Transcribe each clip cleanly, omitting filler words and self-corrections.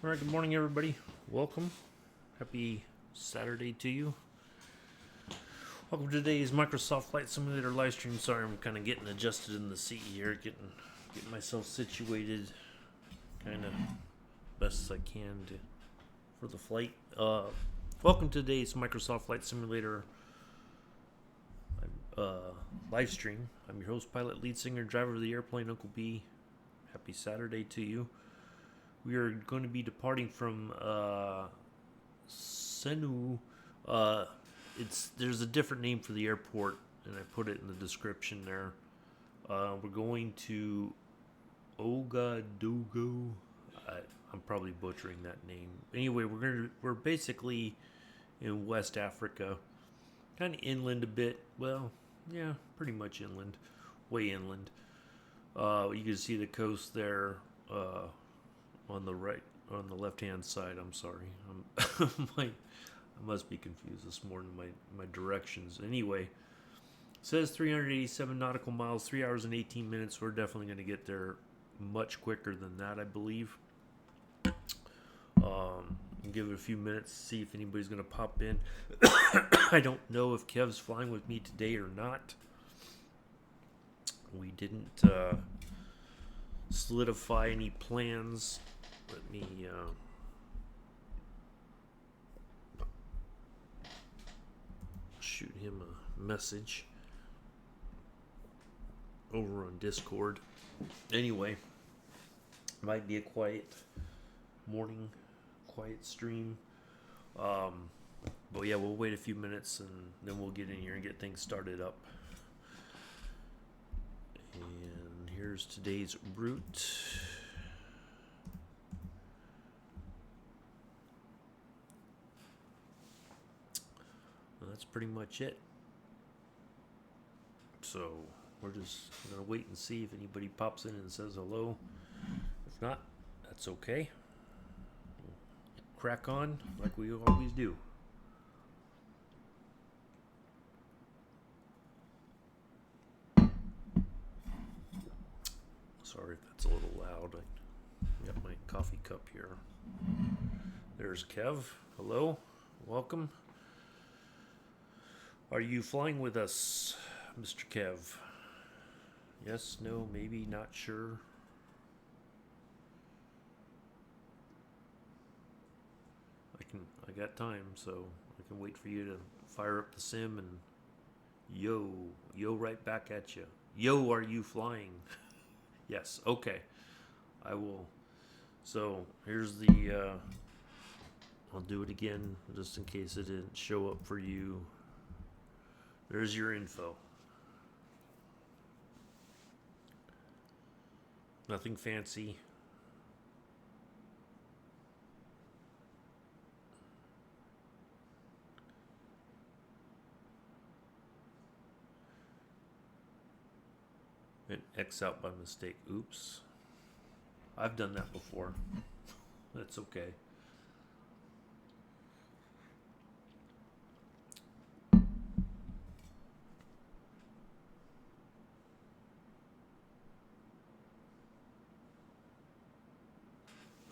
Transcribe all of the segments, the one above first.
All right, good morning, everybody. Welcome. Happy Saturday to you. Welcome to today's Microsoft Flight Simulator live stream. Sorry, I'm kind of getting adjusted in the seat here, getting myself situated, kind of best as I can for the flight. Welcome to today's Microsoft Flight Simulator live stream. I'm your host, pilot, lead singer, driver of the airplane, Uncle B. Happy Saturday to you. We are going to be departing from Senou. There's a different name for the airport, and I put it in the description there. We're going to Ougadougou. I'm probably butchering that name. Anyway, we're basically in West Africa, kind of inland a bit. Well, yeah, pretty much inland, way inland. You can see the coast there. On the right, on the left-hand side. I'm sorry. I must be confused this morning. My directions. Anyway, it says 387 nautical miles, 3 hours and 18 minutes. We're definitely going to get there much quicker than that, I believe. Give it a few minutes to see if anybody's going to pop in. I don't know if Kev's flying with me today or not. We didn't solidify any plans. Let me shoot him a message over on Discord. Anyway, might be a quiet morning, quiet stream. But yeah, we'll wait a few minutes and then we'll get in here and get things started up. And here's today's route. That's pretty much it. So we're just gonna wait and see if anybody pops in and says hello. If not, that's okay. We'll crack on like we always do. Sorry if that's a little loud. I got my coffee cup here. There's Kev. Hello. Welcome. Are you flying with us, Mr. Kev? Yes, no, maybe, not sure. I got time, so I can wait for you to fire up the sim and yo right back at you. Yo, are you flying? Yes, okay. I will. So here's the I'll do it again just in case it didn't show up for you. There's your info. Nothing fancy. It X out by mistake. Oops. I've done that before. That's okay.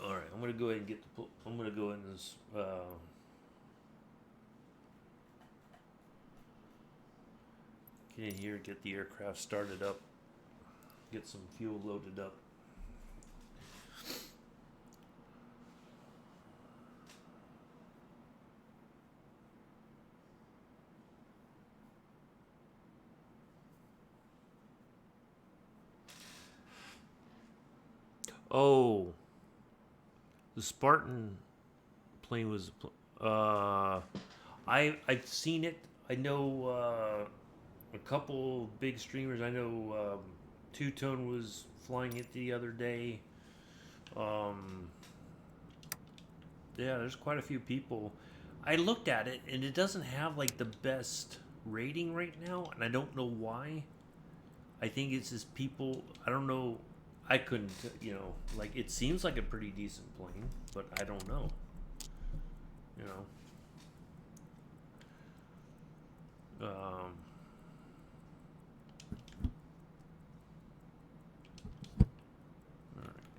Alright, I'm going to go ahead and I'm going to go in this get in here, get the aircraft started up, get some fuel loaded up. Oh, the Spartan plane was. I've seen it. I know a couple big streamers. I know Two Tone was flying it the other day. Yeah, there's quite a few people. I looked at it and it doesn't have like the best rating right now, and I don't know why. I think it's just people. I don't know. I couldn't, like it seems like a pretty decent plane, but I don't know. You know. Alright,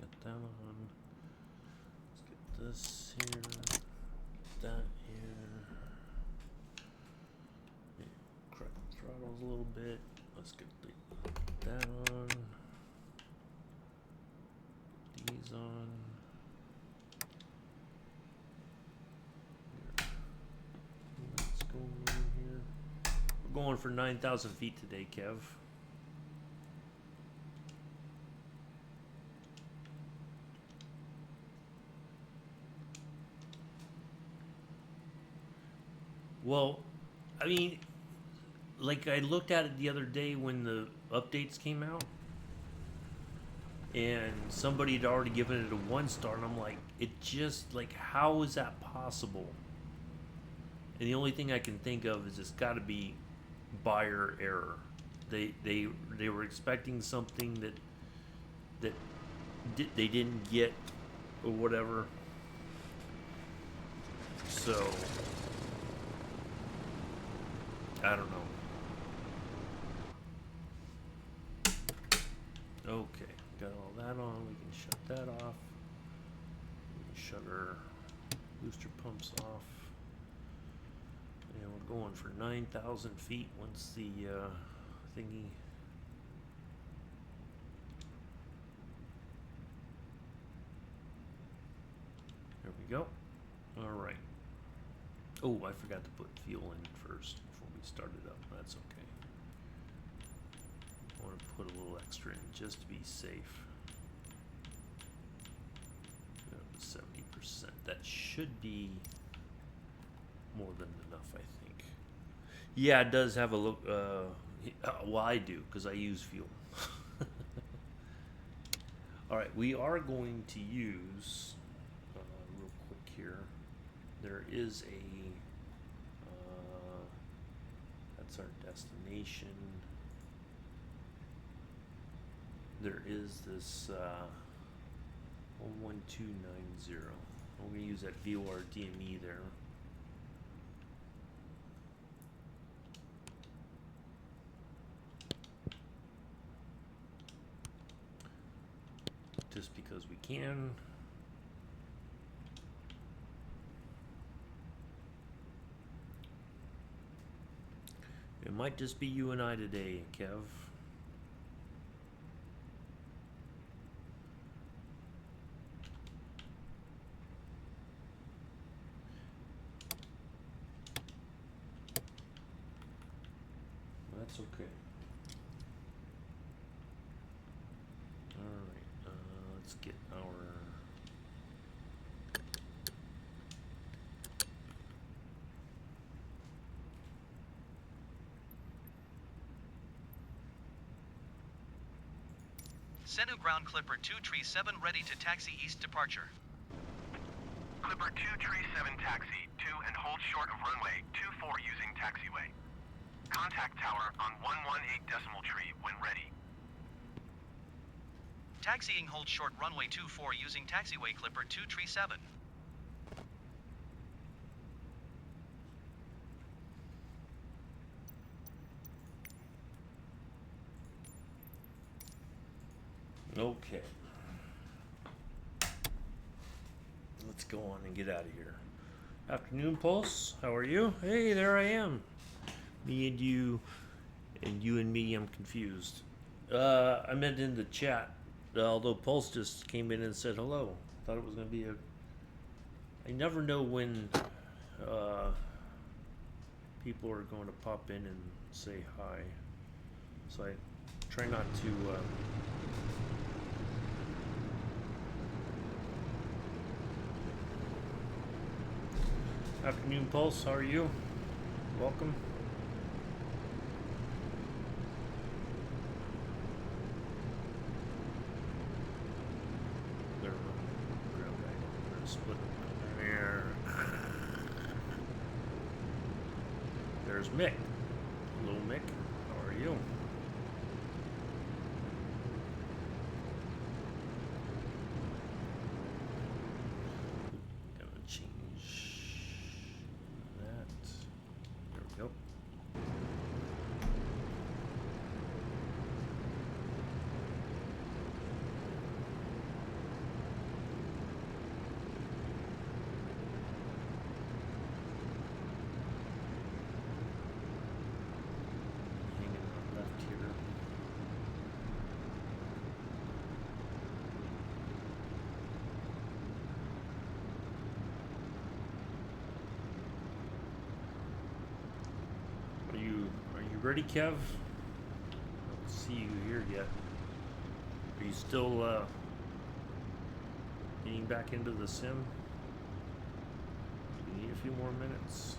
got that on. Let's get this here, that here. Crack the throttles a little bit. Let's get that on. These on. What's going on here? We're going for 9,000 feet today, Kev. Well, I mean, like I looked at it the other day when the updates came out, and somebody had already given it a 1 star, and I'm like, it just, like, how is that possible? And the only thing I can think of is it's got to be buyer error. They were expecting something that they didn't get or whatever. So I don't know. Okay, got all that on. We can shut that off. We can shut our booster pumps off. And we're going for 9,000 feet once the thingy. There we go. All right. Oh, I forgot to put fuel in first before we started up. That's okay. I want to put a little extra in just to be safe. 70%. That should be more than enough, I think. Yeah, it does have a look. Well, I do because I use fuel. All right, we are going to use real quick here. There is a that's our destination. There is this 11290. We're going to use that VOR DME there. Just because we can. It might just be you and I today, Kev. That's okay. Alright, let's get our Senou ground Clipper 237 ready to taxi east departure. Clipper 237 taxi, 2 and hold short of runway 24 using taxiway. Contact tower on 118 decimal tree when ready. Taxiing hold short runway 24 using taxiway Clipper 237. Okay. Let's go on and get out of here. Afternoon, Pulse. How are you? Hey, there I am. Me and you and me, I'm confused. I meant in the chat, although Pulse just came in and said hello. Thought it was going to be a... I never know when people are going to pop in and say hi. So I try not to... Afternoon, Pulse. How are you? Welcome. There, split there. There's Mick. Hello, Mick. How are you? ready, Kev? I don't see you here yet. Are you still getting back into the sim? You need a few more minutes.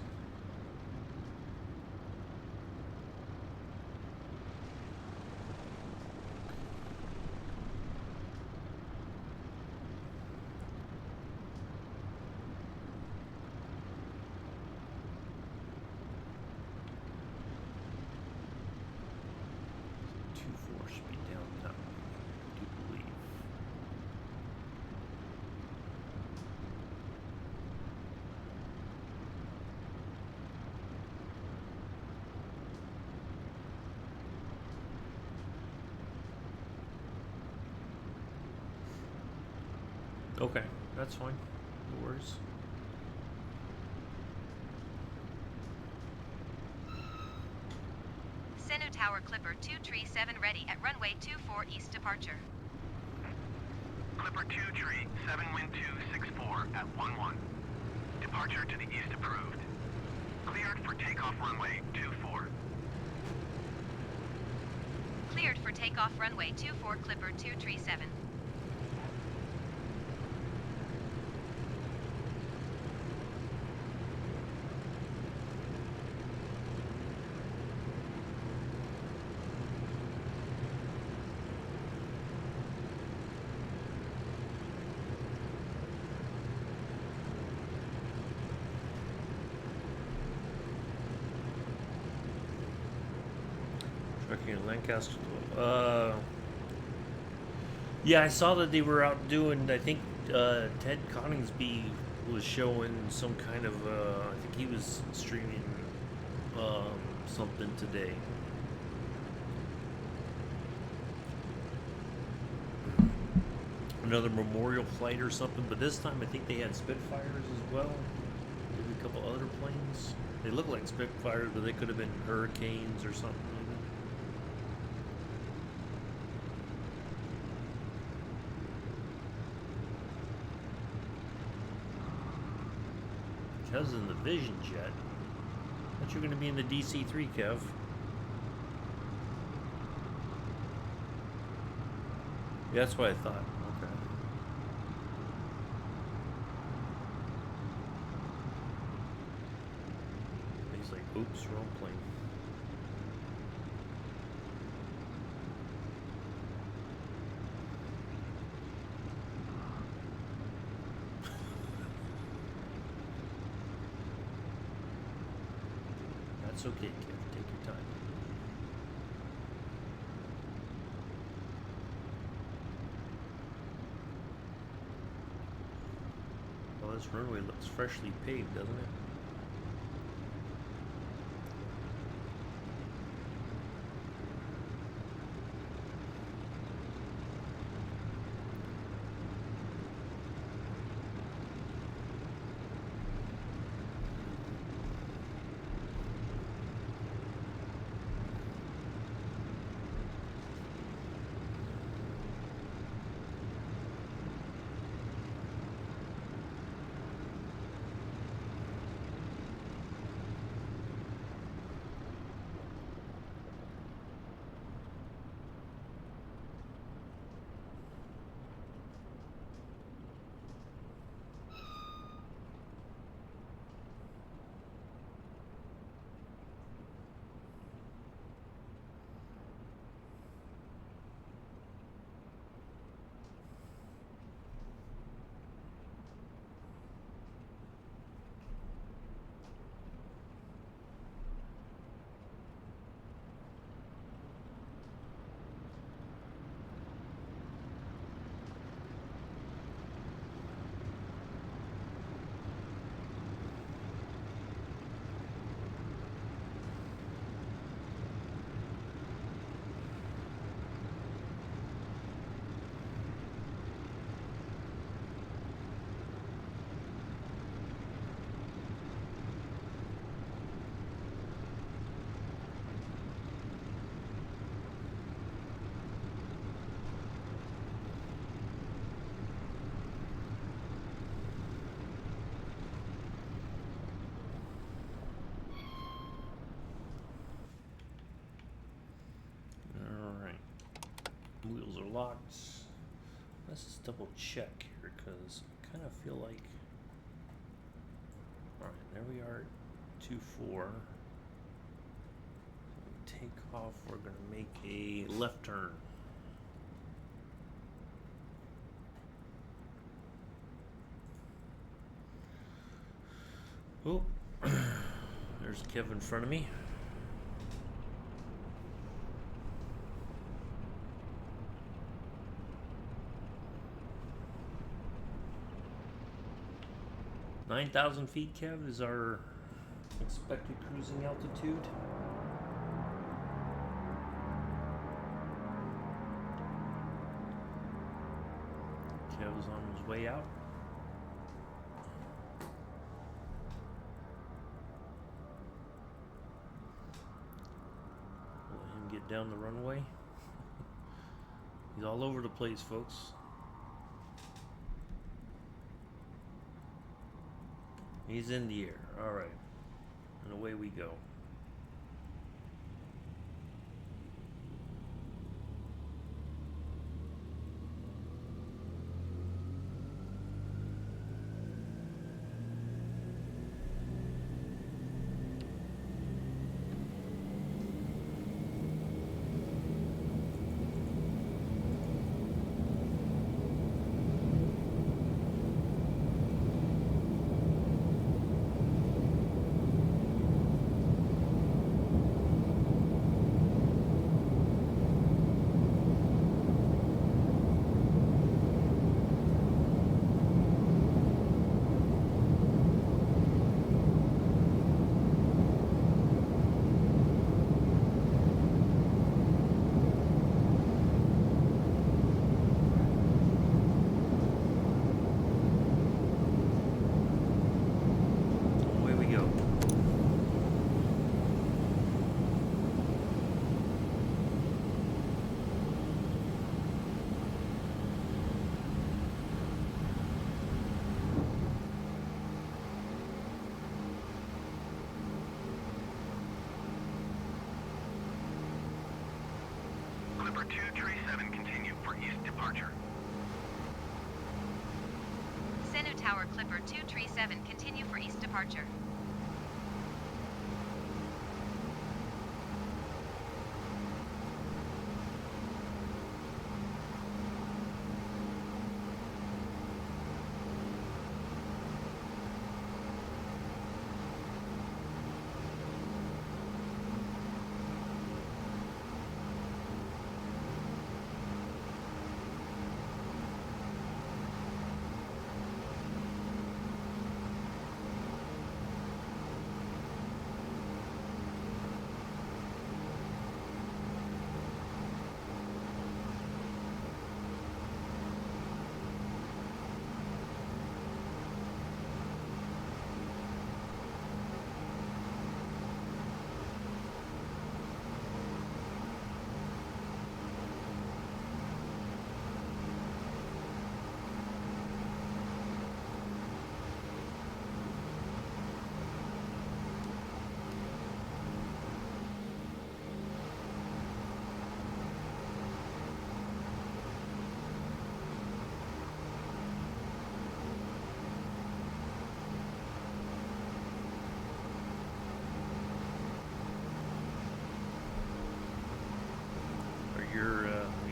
Should be down that way, I do believe. Okay, that's fine. No worries. Senou Tower Clipper 237 ready at runway 24 East departure. Clipper 2 tree, 7 wind 264 at 11. Departure to the east approved. Cleared for takeoff runway 24. Cleared for takeoff runway 24 Clipper 237. Tracking in Lancaster. Yeah, I saw that they were out doing. I think Ted Coningsby was showing some kind of. I think he was streaming something today. Another memorial flight or something, but this time I think they had Spitfires as well. Maybe a couple other planes. They look like Spitfires, but they could have been Hurricanes or something. Kev's in the Vision Jet. Thought you were going to be in the DC-3, Kev. Yeah, that's what I thought. Okay. He's like, oops, wrong plane. That's okay, Kev. Take your time. Well, this runway looks freshly paved, doesn't it? wheels are locked. Let's just double check here because I kind of feel like. Alright, there we are at 2-4. Take off, we're going to make a left turn. Oh, there's Kev in front of me. (9,000 feet, Kev, is our expected cruising altitude. Kev's on his way out. Let him get down the runway. He's all over the place, folks. He's in the air. All right. And away we go. Clipper 237, continue for east departure. Senou Tower Clipper 237, continue for east departure.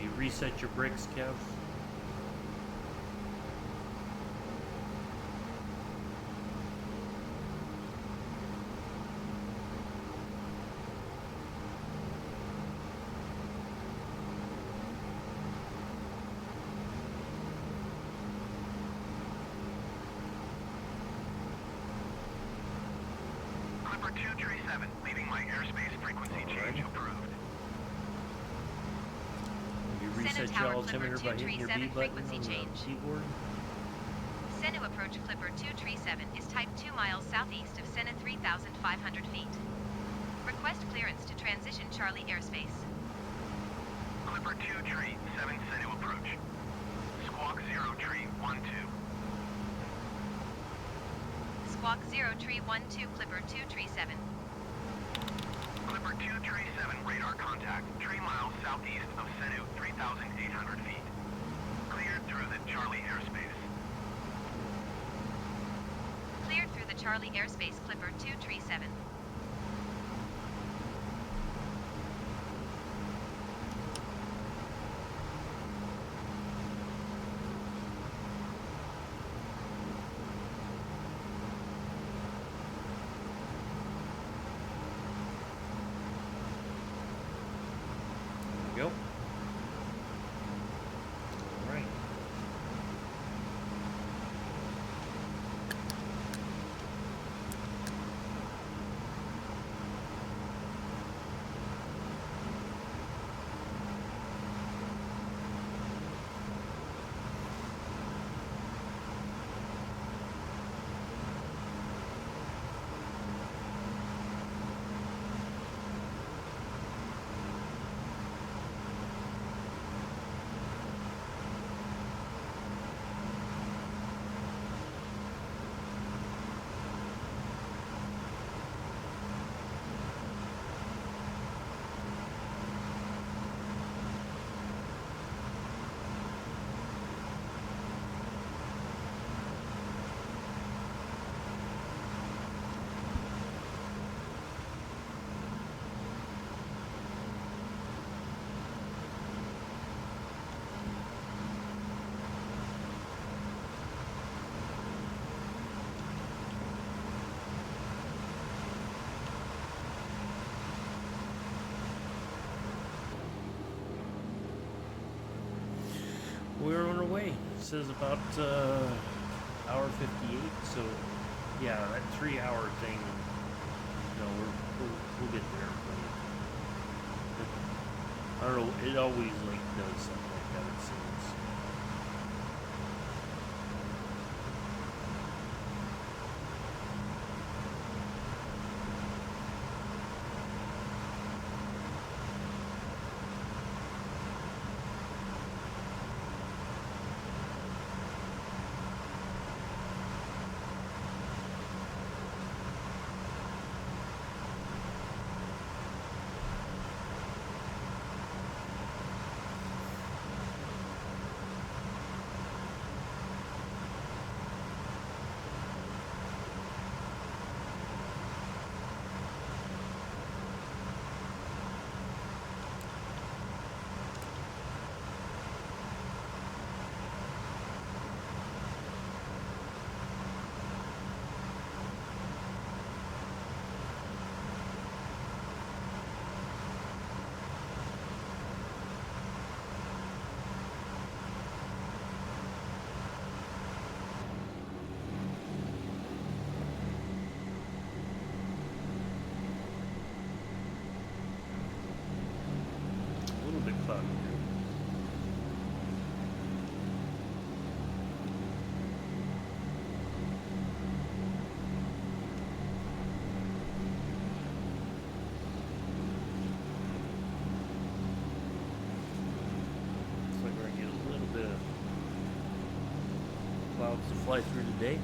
You reset your brakes, Kev? Clipper 237, leaving my airspace frequency change approved. Reset your altimeter by hitting your B button on the keyboard. Senou approach Clipper 237 is type 2 miles southeast of Senou 3,500 feet. Request clearance to transition Charlie airspace. Clipper 237 Senou approach. Squawk 0 tree 12. Squawk 0 tree 12 Clipper 237. Clipper 237 radar contact, 3 miles southeast of Senou, 3,800 feet. Cleared through the Charlie airspace. Cleared through the Charlie airspace, Clipper 237. Go. All right. We're on our way. It says about hour 58. So, yeah, that 3-hour thing. No, we'll get there. But I don't know. It always like does something like that. It seems. A little bit cloudy here. Looks like we're gonna get a little bit of clouds to fly through today.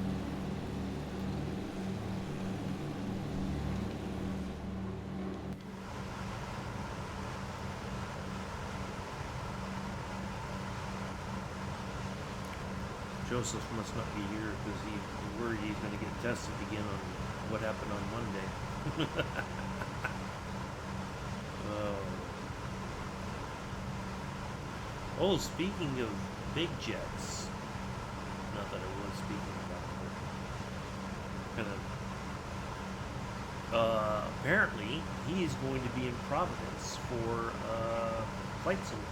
Joseph must not be here because he's worried he's going to get tested again on what happened on Monday. Oh, speaking of big jets, not that I was speaking about it, kind of. Apparently, he is going to be in Providence for flight simulator.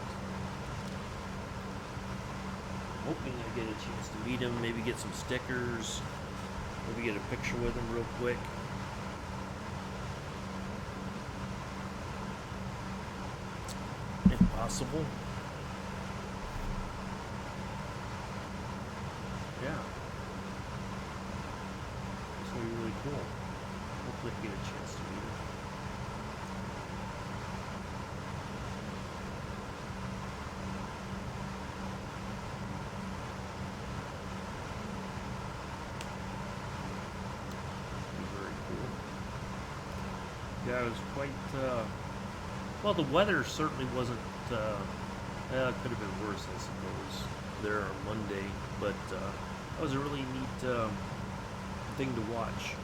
Hoping I get a chance to meet him, maybe get some stickers, maybe get a picture with him real quick. If possible. Yeah. It's going to be really cool. Hopefully I get a chance to meet him. yeah, it was quite. Well, the weather certainly wasn't. It could have been worse, I suppose. There on Monday, but that was a really neat thing to watch.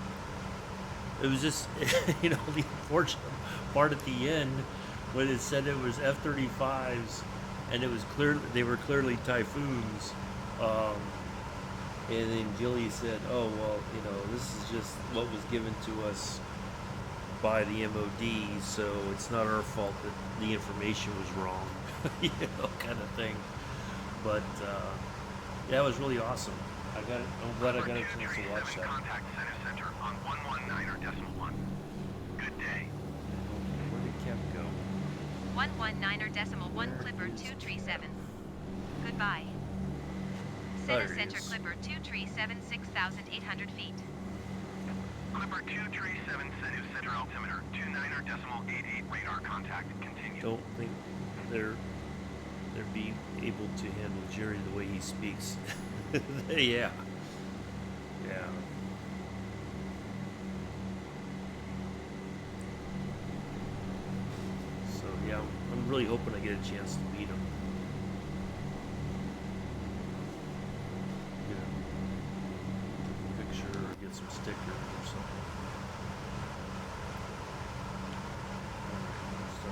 It was just, the unfortunate part at the end when it said it was F-35s, and it was clear they were clearly typhoons. And then Gilly said, "Oh well, this is just what was given to us by the MOD, so it's not our fault that the information was wrong," kind of thing. But yeah, it was really awesome. I'm glad I got a chance to watch that. Contact center on 119.1. Good day. Where did Cap go? 119.1 Clipper 237. Goodbye. There Center he Center is. Clipper 237 6,800 feet. Clipper 237 Senou center altimeter 29.88 radar contact. Continue. Don't think they're be able to handle Jerry the way he speaks. Yeah. So yeah, I'm really hoping I get a chance to meet him. Take a picture or get some stickers or something. Alright, let's go.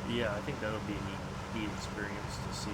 Yeah, I think that'll be a neat experience to see.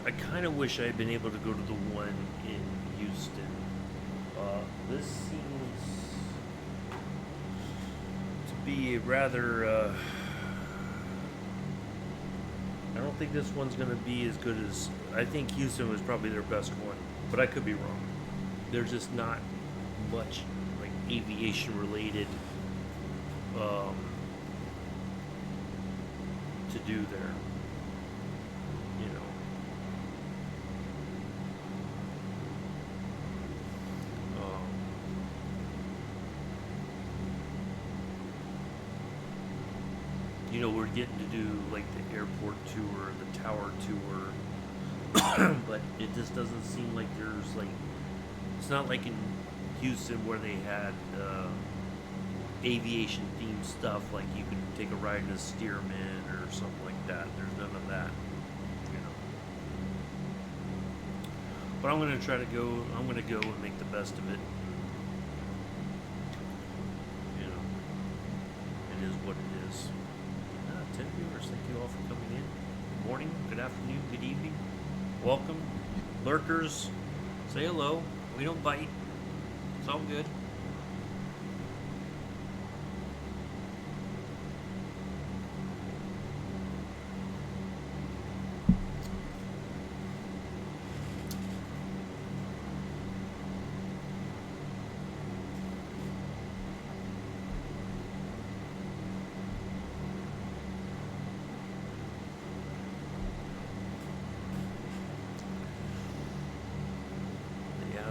I kind of wish I had been able to go to the one in Houston. This seems to be a rather. I don't think this one's going to be as good as. I think Houston was probably their best one, but I could be wrong. There's just not much like aviation related to do there. We're getting to do like the airport tour, the tower tour, but it just doesn't seem like there's like, it's not like in Houston where they had aviation themed stuff, like you can take a ride in a Stearman or something like that. There's none of that, But I'm going to try to go, I'm going to go and make the best of it. It is what it is. 10 viewers, thank you all for coming in. Good morning, good afternoon, good evening. Welcome. Lurkers, say hello. We don't bite. It's all good.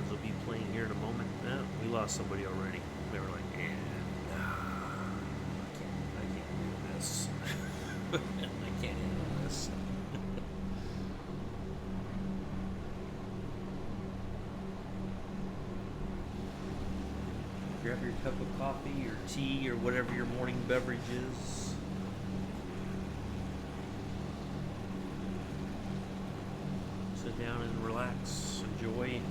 Will be playing here in a moment. We lost somebody already. They were like, I can't do this. I can't handle this. Grab your cup of coffee or tea or whatever your morning beverage is. Sit down and relax, enjoy.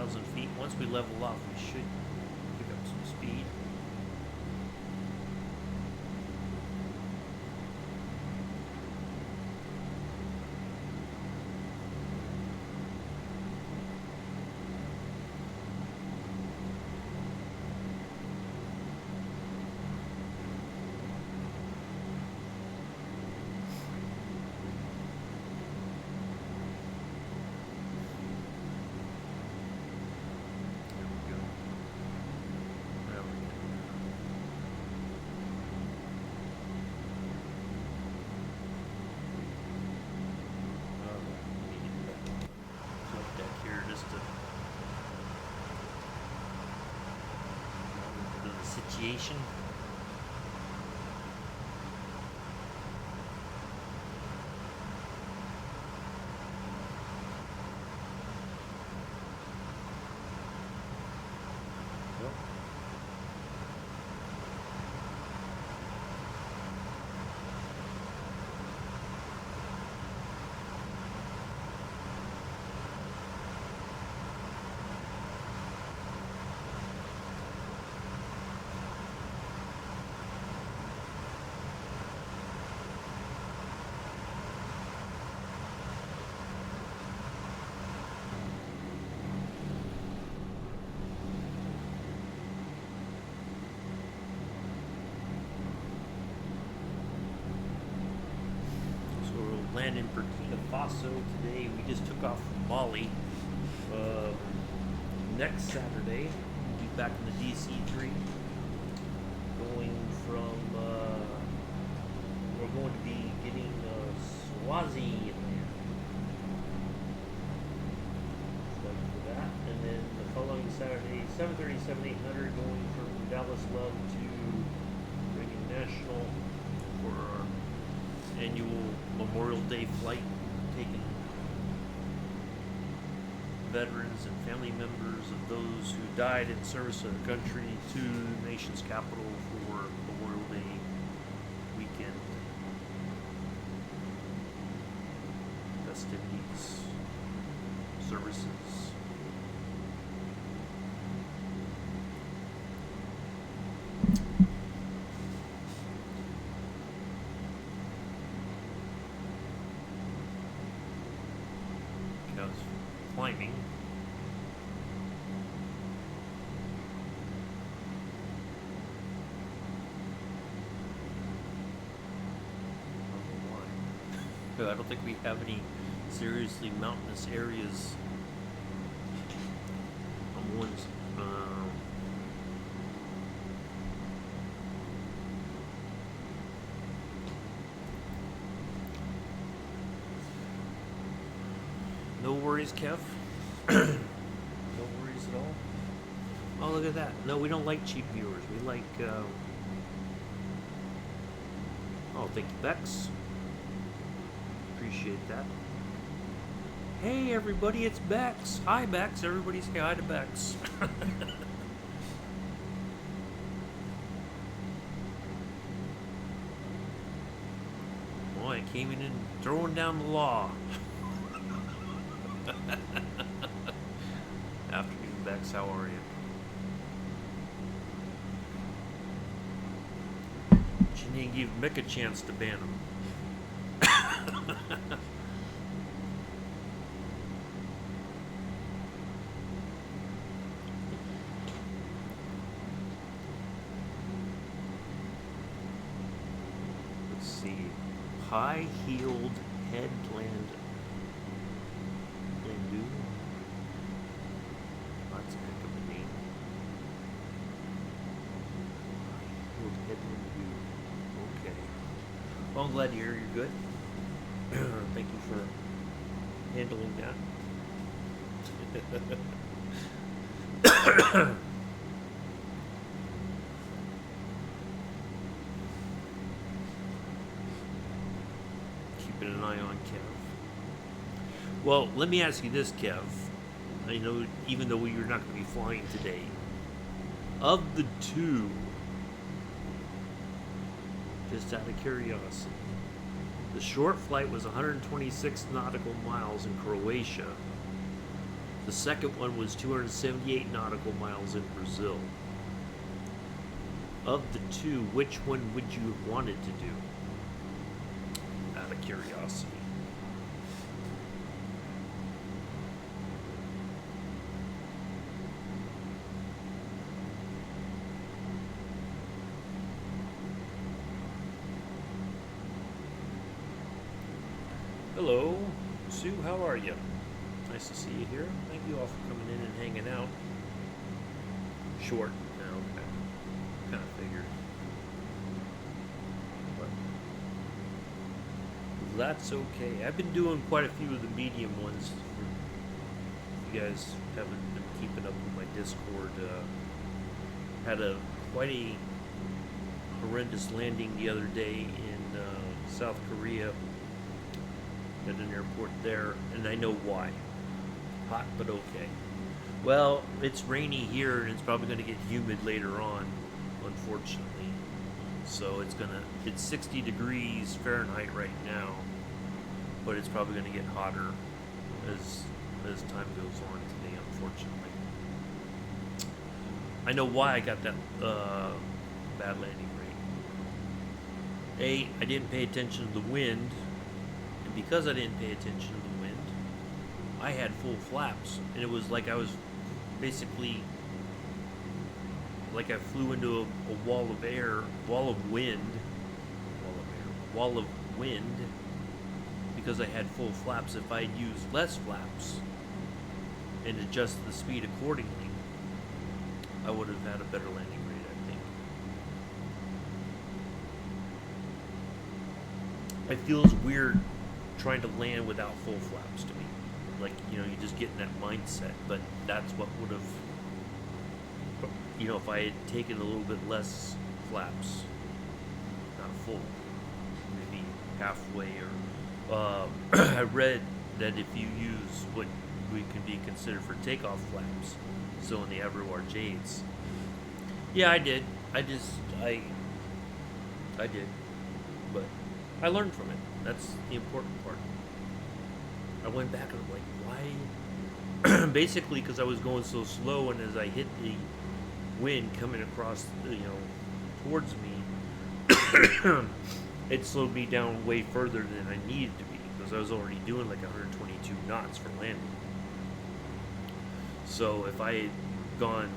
3,000 feet. Once we level off, we should pick up some speed. Situation. Land in Burkina Faso today. We just took off from Mali. Next Saturday, we'll be back in the DC-3. Going from, we're going to be getting Swaziland. So for that. And then the following Saturday, 737-800 going from Dallas Love to Reagan National for our annual Memorial Day flight, taking veterans and family members of those who died in service of the country to the nation's capital for Memorial Day weekend festivities, services. Climbing. I don't think we have any seriously mountainous areas on ones. No worries, Kev. No worries at all. Oh, look at that. No, we don't like cheap viewers. We like, oh, thank you, Bex. Appreciate that. Hey, everybody, it's Bex. Hi, Bex. Everybody say hi to Bex. Boy, I came in and throwing down the law. Afternoon, Bex, how are you? She didn't give Mick a chance to ban him. Let's see. High-heeled headland. That's a heck of a name. Okay. Well, I'm glad to hear you're good. Thank you for handling that. Keeping an eye on Kev. Well, let me ask you this, Kev. I know, even though you're not going to be flying today, of the two, just out of curiosity, the short flight was 126 nautical miles in Croatia, The second one was 278 nautical miles in Brazil. Of the two, which one would you have wanted to do? Out of curiosity. Hello, Sue, how are you? Nice to see you here. Thank you all for coming in and hanging out. Short. Okay. Kind of figured. But that's okay. I've been doing quite a few of the medium ones. If you guys haven't been keeping up with my Discord, had quite a horrendous landing the other day in South Korea at an airport there, and I know why. Hot but okay. Well, it's rainy here, and it's probably going to get humid later on, unfortunately. So it's 60 degrees Fahrenheit right now, but it's probably going to get hotter as time goes on today, unfortunately. I know why I got that bad landing rate. I didn't pay attention to the wind, and because I didn't pay attention to the wind, I had full flaps, and it was like I was basically like I flew into a wall of wind, because I had full flaps. If I had used less flaps and adjusted the speed accordingly, I would have had a better landing rate, I think. It feels weird trying to land without full flaps to me. Like, you know, you just get in that mindset, but that's what would have, you know, if I had taken a little bit less flaps, not full, maybe halfway, or I read that if you use what we can be considered for takeoff flaps, so in the Everwar Jades, yeah, I did, I did, but I learned from it. That's the important part. I went back and I'm like, why? Basically, because I was going so slow, and as I hit the wind coming across, towards me, it slowed me down way further than I needed to be, because I was already doing like 122 knots for landing. So if I had gone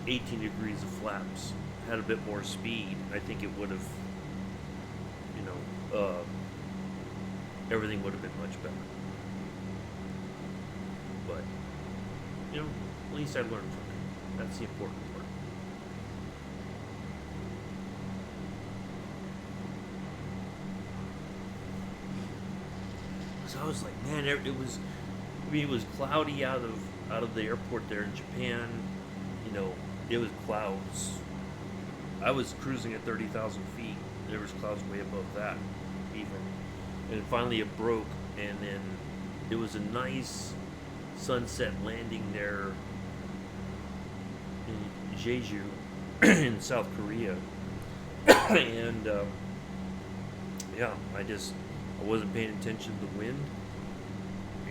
18 degrees of flaps, had a bit more speed, I think it would have, everything would have been much better. But, at least I learned from it. That's the important part. So I was like, man, it was cloudy out of the airport there in Japan. It was clouds. I was cruising at 30,000 feet. There was clouds way above that, even. And finally it broke, and then it was a nice sunset landing there in Jeju in South Korea. And I wasn't paying attention to the wind,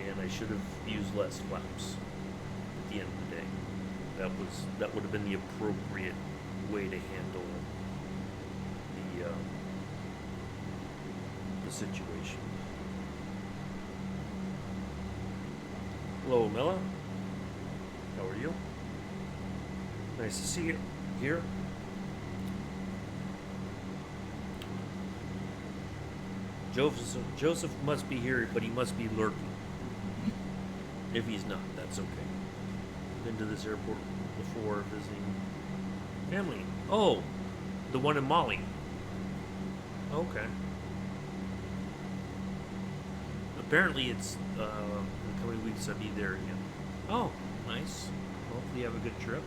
and I should have used less flaps at the end of the day. That would have been the appropriate way to handle the situation. Hello, Mela. How are you? Nice to see you here. Joseph must be here, but he must be lurking. If he's not, that's okay. Been to this airport before visiting family. Oh, the one in Mali. Okay. Apparently it's in the coming weeks I'll be there again. Oh, nice. Hopefully you have a good trip.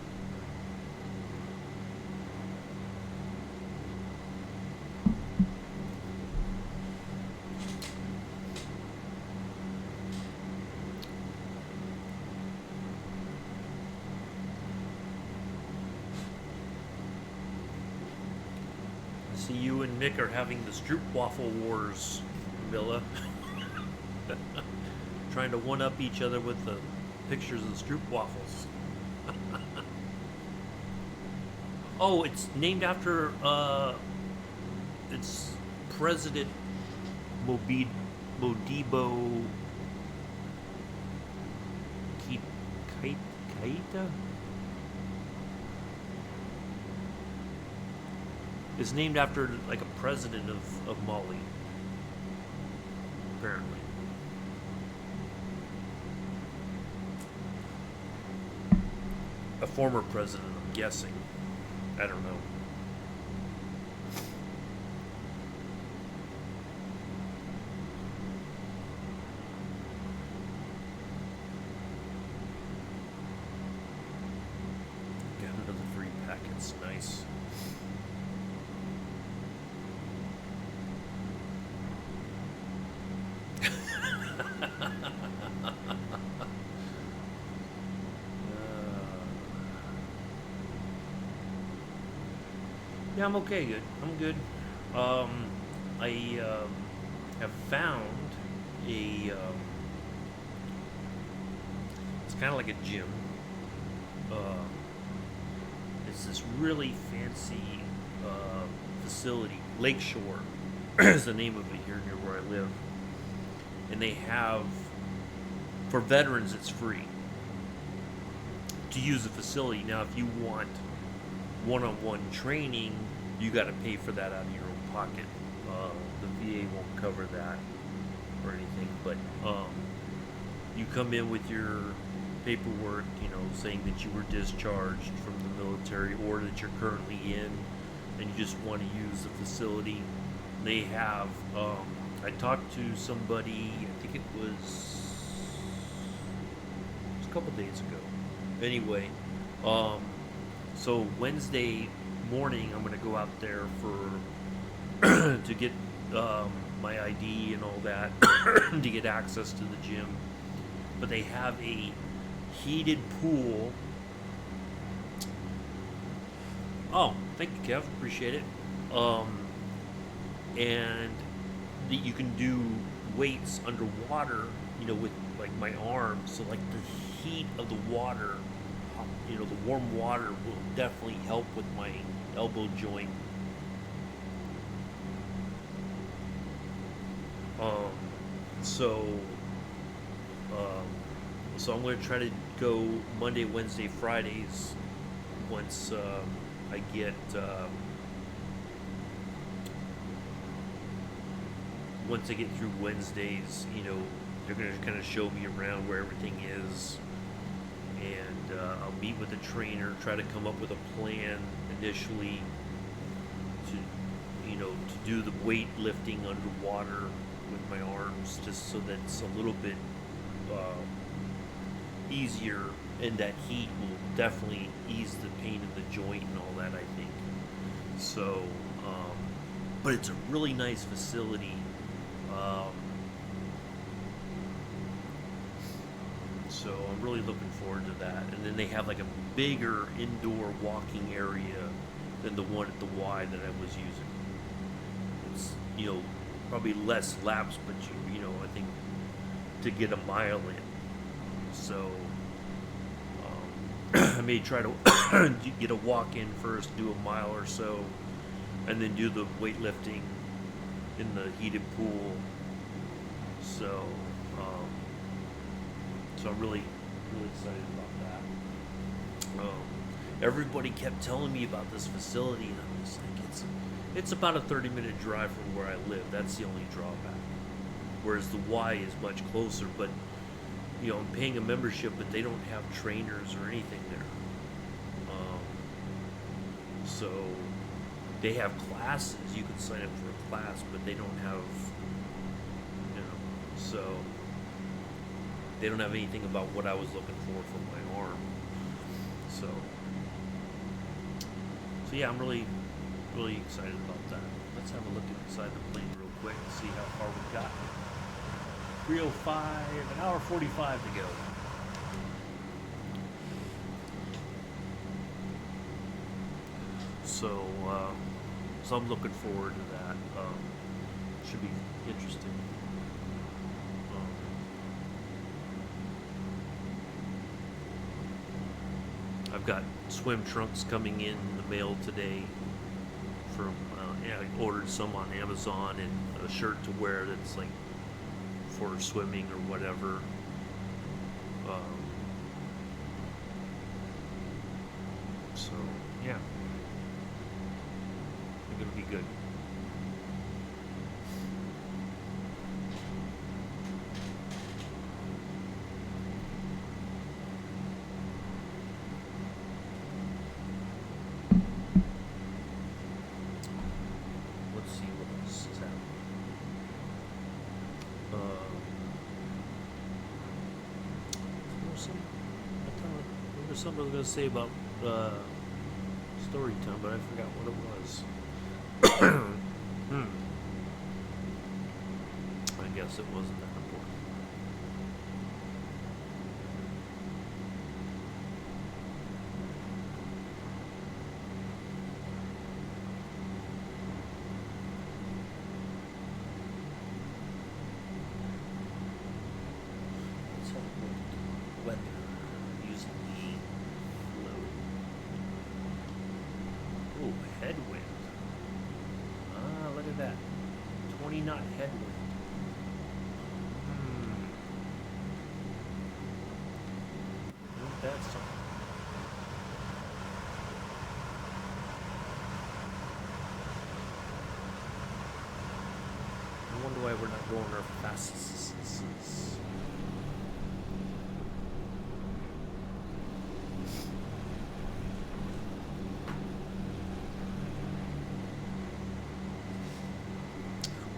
I see you and Mick are having the Stroopwafel wars, Villa. Trying to one-up each other with the pictures of the Stroop waffles. Oh, it's named after it's President Modibo Keita. It's named after like a president of Mali, apparently. A former president, I'm guessing. I don't know. Got another 3 packets. Nice. Yeah, I'm okay. Good. I'm good. I have found a. It's kind of like a gym. It's this really fancy facility. Lakeshore is the name of it here near where I live. And they have, for veterans, it's free to use the facility. Now, if you want one-on-one training, you got to pay for that out of your own pocket. The VA won't cover that or anything, but you come in with your paperwork, saying that you were discharged from the military or that you're currently in, and you just want to use the facility. They have. I talked to somebody. I think it was a couple days ago. Anyway. So Wednesday morning, I'm going to go out there for to get my ID and all that to get access to the gym. But they have a heated pool. Oh, thank you, Kev. Appreciate it. And you can do weights underwater, with like my arms. So like the heat of the water. The warm water will definitely help with my elbow joint. So I'm going to try to go Monday, Wednesday, Fridays once I get through Wednesdays. They're going to kind of show me around where everything is. And I'll meet with the trainer, try to come up with a plan initially to do the weightlifting underwater with my arms, just so that it's a little bit easier, and that heat will definitely ease the pain in the joint and all that, I think. So, but it's a really nice facility. So I'm really looking forward to that. And then they have like a bigger indoor walking area than the one at the Y that I was using. It's, probably less laps, but I think to get a mile in. So I may try to get a walk in first, do a mile or so, and then do the weightlifting in the heated pool. So I'm really excited about that. Everybody kept telling me about this facility, and I'm just like, it's about a 30-minute drive from where I live. That's the only drawback. Whereas the Y is much closer, but I'm paying a membership, but they don't have trainers or anything there. So they have classes. You can sign up for a class, but they don't have, so they don't have anything about what I was looking for my arm. So yeah, I'm really excited about that. Let's have a look inside the plane real quick and see how far we've got. 3:05, an hour 45 to go. So I'm looking forward to that. Should be interesting. I've got swim trunks coming in the mail today from, yeah, I ordered some on Amazon, and a shirt to wear that's like for swimming or whatever. So yeah, they're gonna be good. Let's see what else is happening. There was something I was gonna say about story time, but I forgot what it was. I guess it wasn't that important. Let's have a look at the weather using the flow. Oh, headwind. Ah, look at that. 20 knot headwind. Not bad song. I wonder why we're not going our fastest.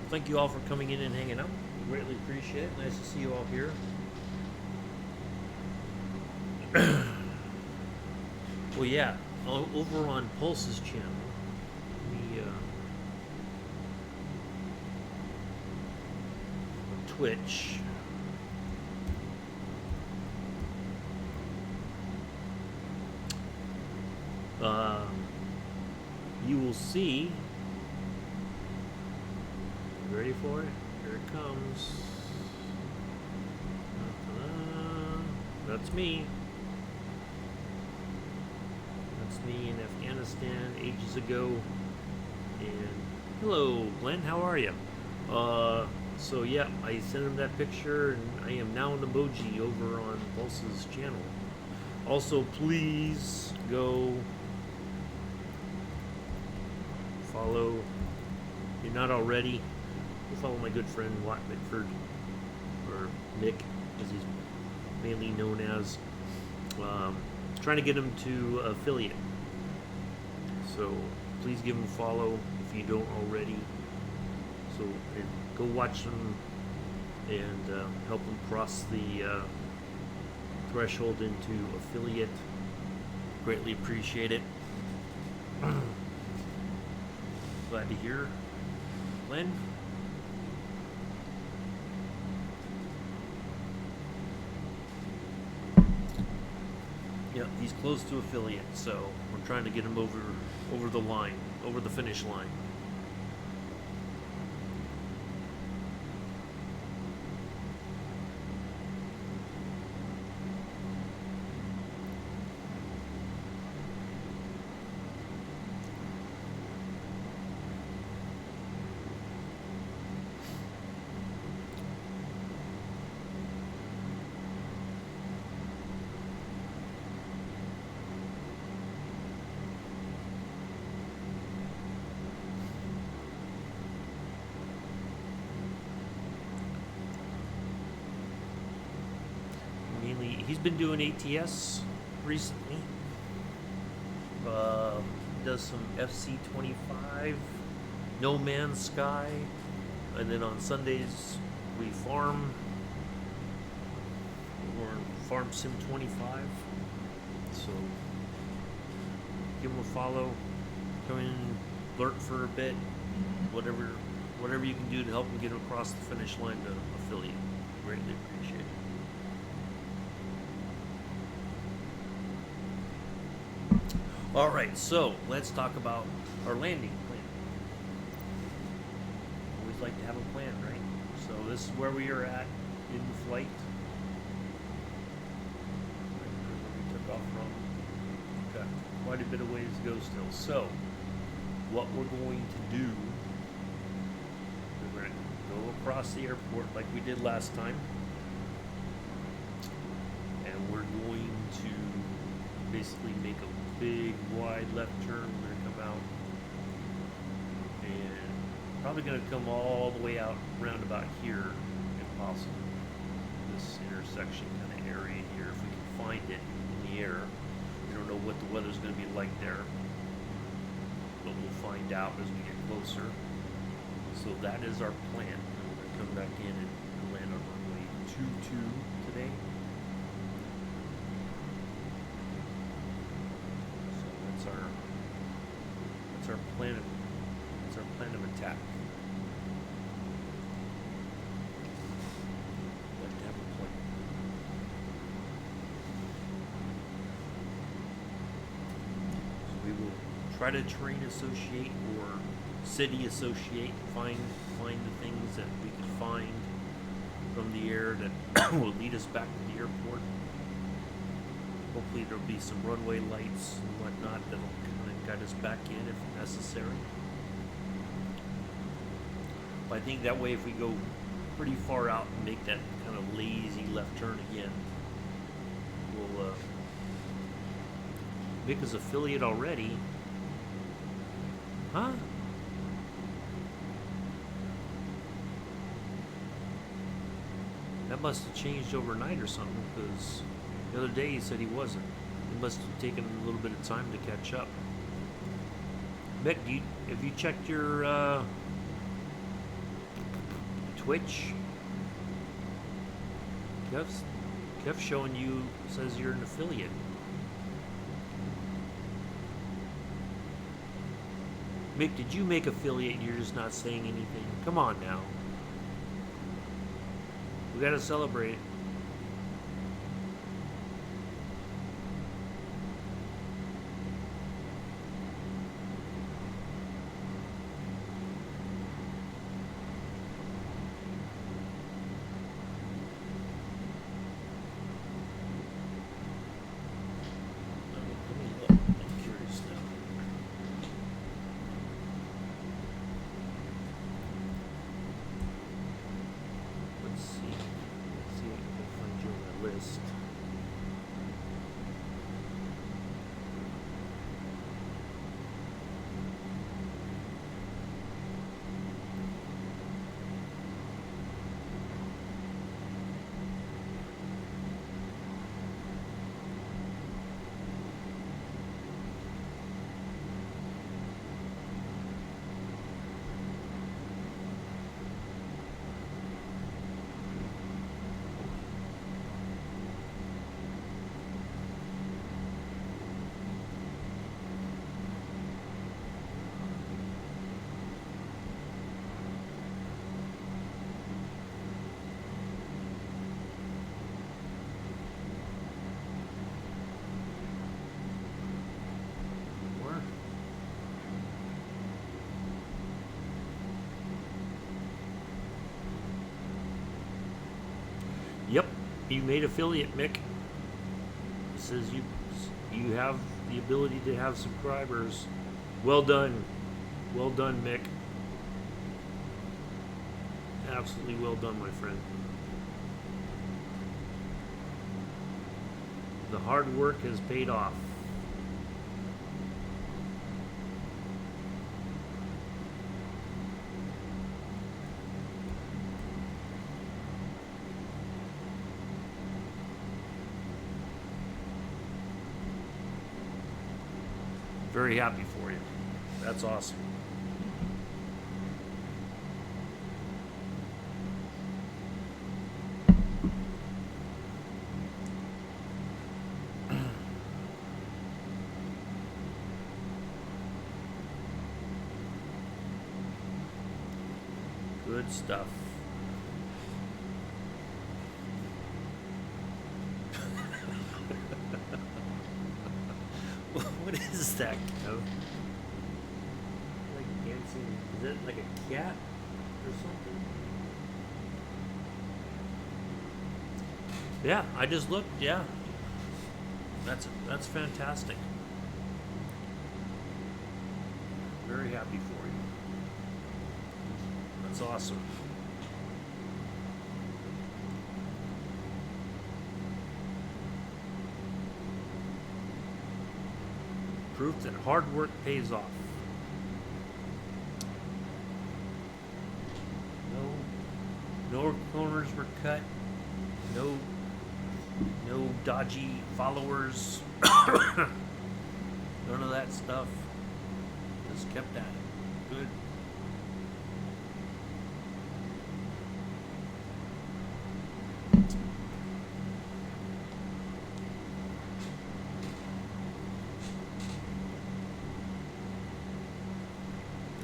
Thank you all for coming in and hanging out. Greatly appreciate it. Nice to see you all here. Well, yeah, over on Pulse's channel, on Twitch, you will see. You ready for it? Here it comes. That's me. That's me in Afghanistan ages ago. And hello, Glenn. How are you? So yeah, I sent him that picture, and I am now an emoji over on Pulse's channel. Also, please go follow. If you're not already. Follow my good friend Watt Mitford, or Nick, as he's mainly known as. Trying to get him to affiliate. So please give him a follow if you don't already. So and go watch him and help him cross the threshold into affiliate. Greatly appreciate it. Glad to hear, Glenn. Yeah, he's close to affiliate, so we're trying to get him over the line, over the finish line. He's been doing ATS recently. Does some FC25, No Man's Sky, and then on Sundays we farm, or Farm Sim 25. So give him a follow, come in and lurk for a bit, whatever you can do to help him get across the finish line to affiliate. Greatly appreciate it. All right, so let's talk about our landing plan. Always like to have a plan, right? So this is where we are at in flight. Where we took off from. quite a bit of ways to go still. So, what we're going to do, we're going to go across the airport like we did last time. And we're going to basically make a big, wide left turn. We're going to come out. And probably going to come all the way out round about here, if possible. This intersection kind of area here, if we can find it in the air. We don't know what the weather's going to be like there, but we'll find out as we get closer. So that is our plan. We're going to come back in and land on runway 22 today. So that's our plan of attack. Like to have a plan. So we will try to terrain associate or city associate, find the things that we can find from the air that will lead us back to the airport. Hopefully there'll be some runway lights and whatnot that'll kind of guide us back in if necessary. But I think that way, if we go pretty far out and make that kind of lazy left turn again, we'll make us affiliate already. Huh? That must have changed overnight or something, because the other day he said he wasn't. It must have taken a little bit of time to catch up. Mick, have you checked your Twitch? Kev's showing you, says you're an affiliate. Mick, did you make affiliate and you're just not saying anything? Come on now. We gotta celebrate it. Yep, you made affiliate, Mick. It says you have the ability to have subscribers. Well done. Well done, Mick. Absolutely well done, my friend. The hard work has paid off. Very happy for you. That's awesome. Good stuff. What is that, Kev? Like dancing? Is that like a cat or something? Yeah, I just looked. Yeah, that's fantastic. very happy for you. That's awesome. Proof that hard work pays off. No corners were cut. No dodgy followers. None of that stuff. Just kept at it. Good.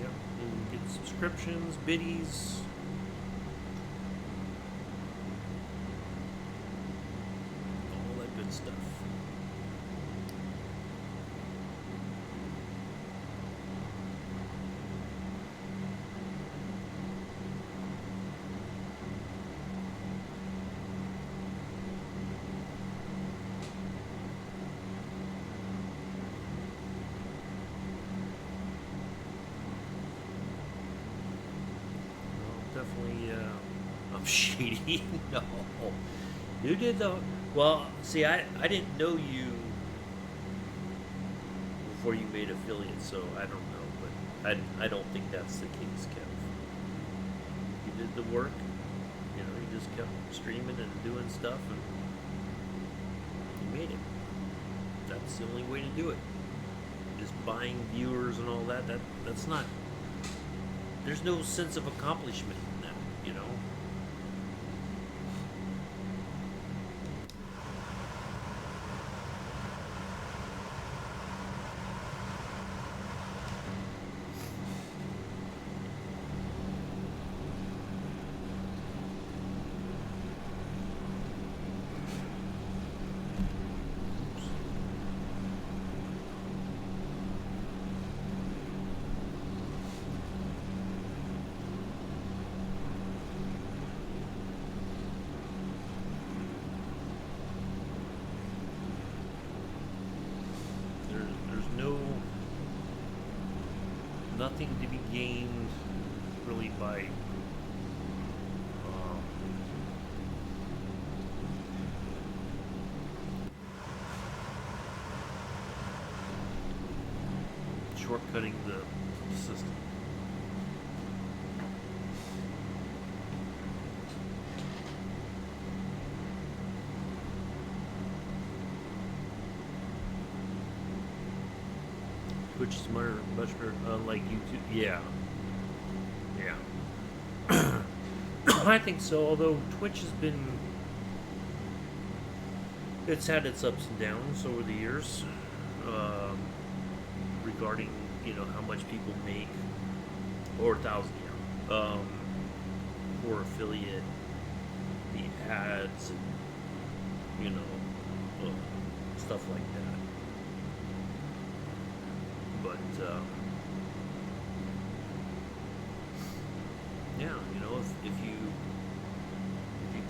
Yep. And get subscriptions, biddies. Stuff. Well, definitely, I'm shady. No, you did though. Well, see, I didn't know you before you made affiliate, so I don't know, but I don't think that's the case, Kev. You did the work, you know, you just kept streaming and doing stuff, and you made it. That's the only way to do it. Just buying viewers and all that, that's not, there's no sense of accomplishment in that, you know? Nothing to be gained really by shortcutting the system. Twitch is much better, like YouTube. Yeah. I think so, although Twitch has been, it's had its ups and downs over the years, regarding, you know, how much people make, or for affiliate, the ads, and, you know, stuff like that. But yeah, you know, if you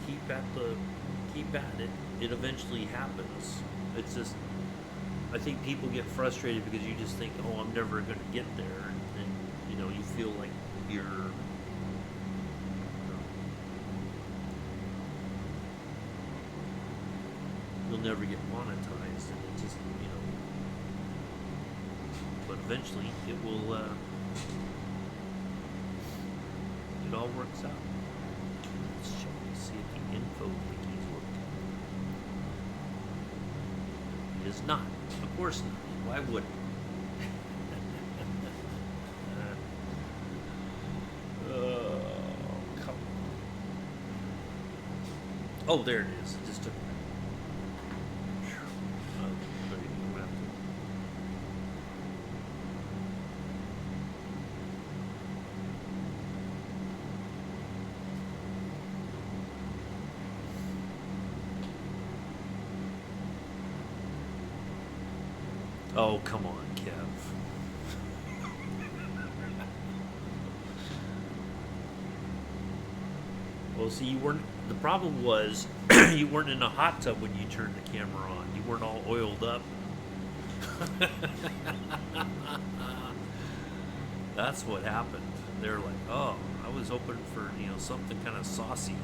keep at it, it eventually happens. It's just, I think people get frustrated because you just think, oh, I'm never going to get there, and you know, you feel like you'll never get monetized, and it just, you know. But eventually, it will. It all works out. Let's check to see if the info thingy's worked. It is not. Of course not. Why would it? Come on. Oh, there it is. It just took. Oh, come on, Kev. Well, see, you weren't. The problem was you weren't in a hot tub when you turned the camera on. You weren't all oiled up. That's what happened. They're like, oh, I was hoping for, something kind of saucy.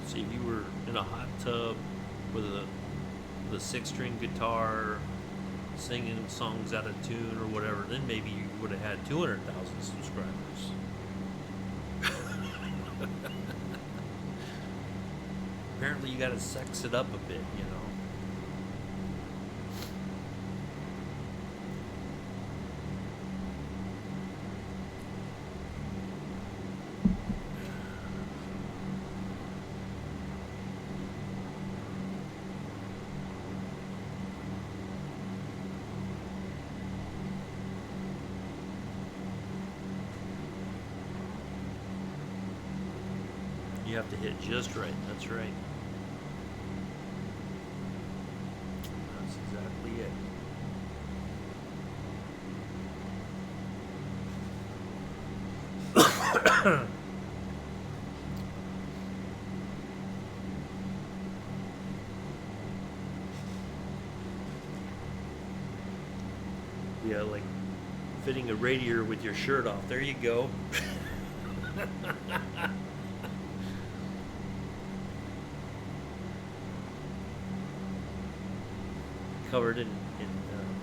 See, if you were in a hot tub with a 6-string guitar, singing songs out of tune or whatever, then maybe you would have had 200,000 subscribers. Apparently, you got to sex it up a bit, You have to hit just right. That's right. That's exactly it. Yeah, like fitting a radiator with your shirt off. There you go. Covered in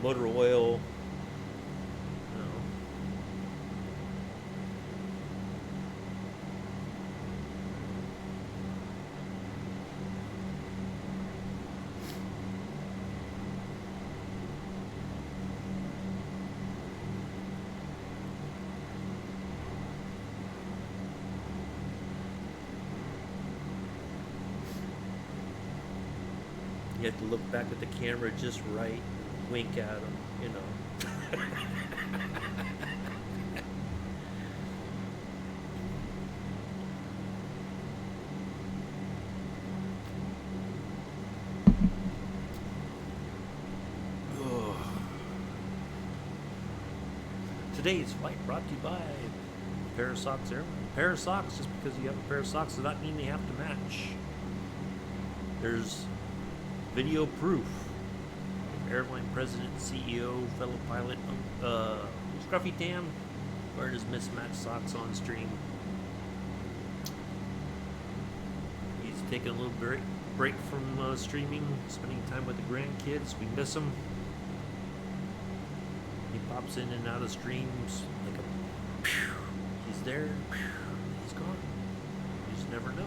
motor oil. You have to look back at the camera just right, wink at them, Oh. Today's flight brought to you by Pair of Socks Airline. Pair of socks, just because you have a pair of socks does not mean they have to match. There's video proof. Airline president, CEO, fellow pilot, Scruffy Tam, wearing his mismatched socks on stream. He's taking a little break from streaming, spending time with the grandkids. We miss him. He pops in and out of streams like a pew. He's there, pew, he's gone. You just never know.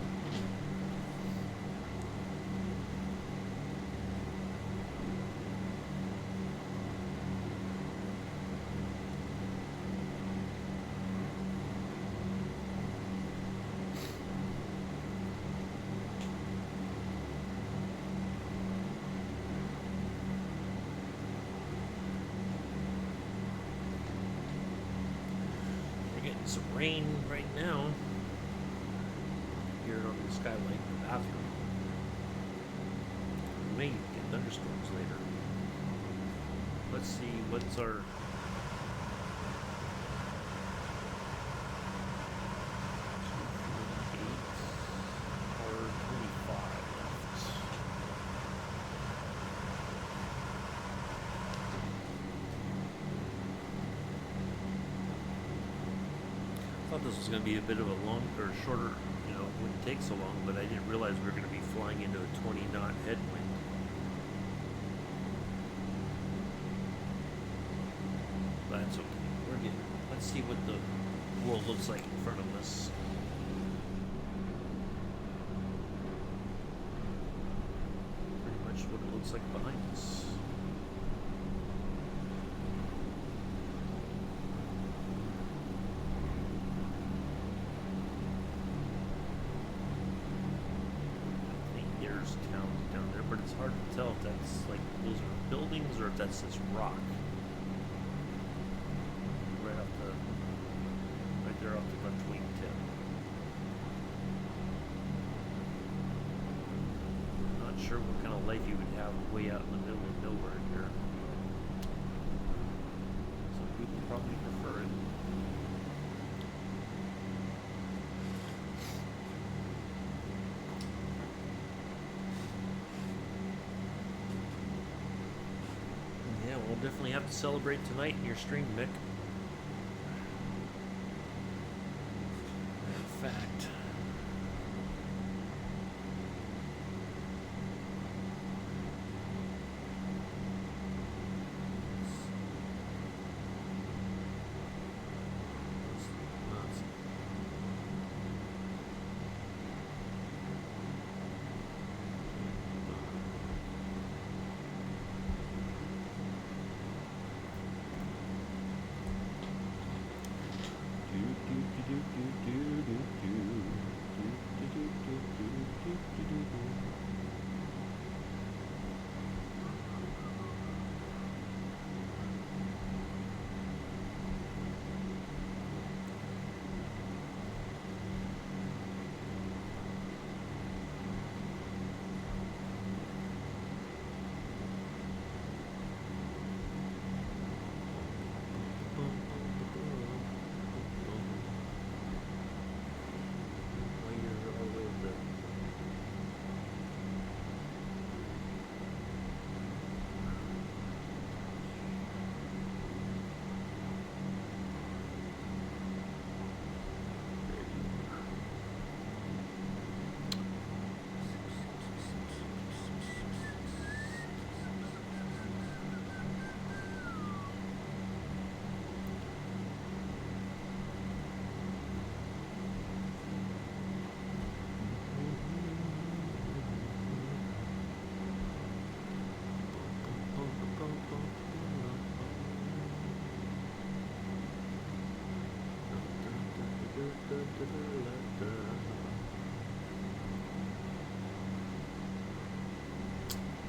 Some rain right now here on the skylight in the bathroom. We may get thunderstorms later. Let's see what's our I thought this was going to be a bit of a longer, shorter, it wouldn't take so long, but I didn't realize we were going to be flying into a 20-knot headwind. But that's okay. We're getting. Let's see what the world looks like in front of us. Pretty much what it looks like behind us. Town down there but it's hard to tell if that's like those are buildings or if that's just rock. Right there off the left wing tip. Not sure what kind of lake you would have way out in the middle of nowhere here. Some people probably prefer it. Yeah, we'll definitely have to celebrate tonight in your stream, Mick. In fact.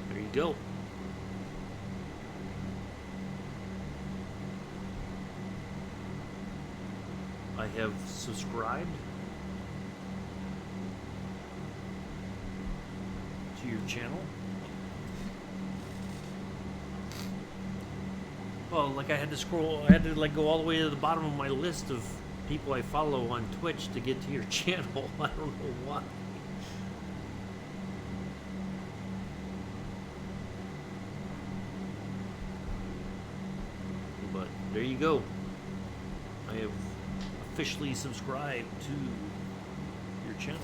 There you go. I have subscribed to your channel. Well, like I had to scroll, I had to like go all the way to the bottom of my list of people I follow on Twitch to get to your channel. I don't know why. But there you go. I have officially subscribed to your channel.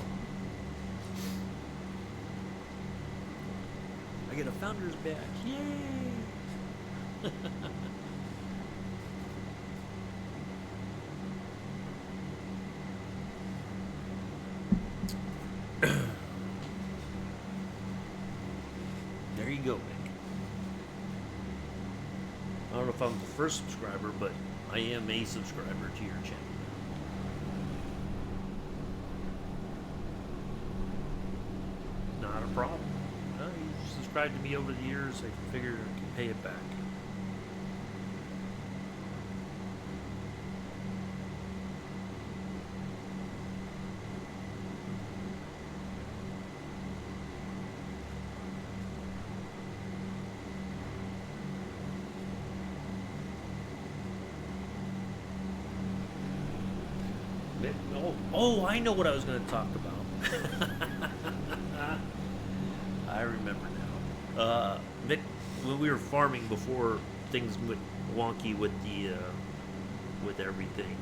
I get a founder's badge. Yay! There you go, Nick. I don't know if I'm the first subscriber, but I am a subscriber to your channel. Not a problem. You subscribed to me over the years. I figured I could pay it back. Oh, I know what I was going to talk about. I remember now. Mick, when we were farming before things went wonky with the with everything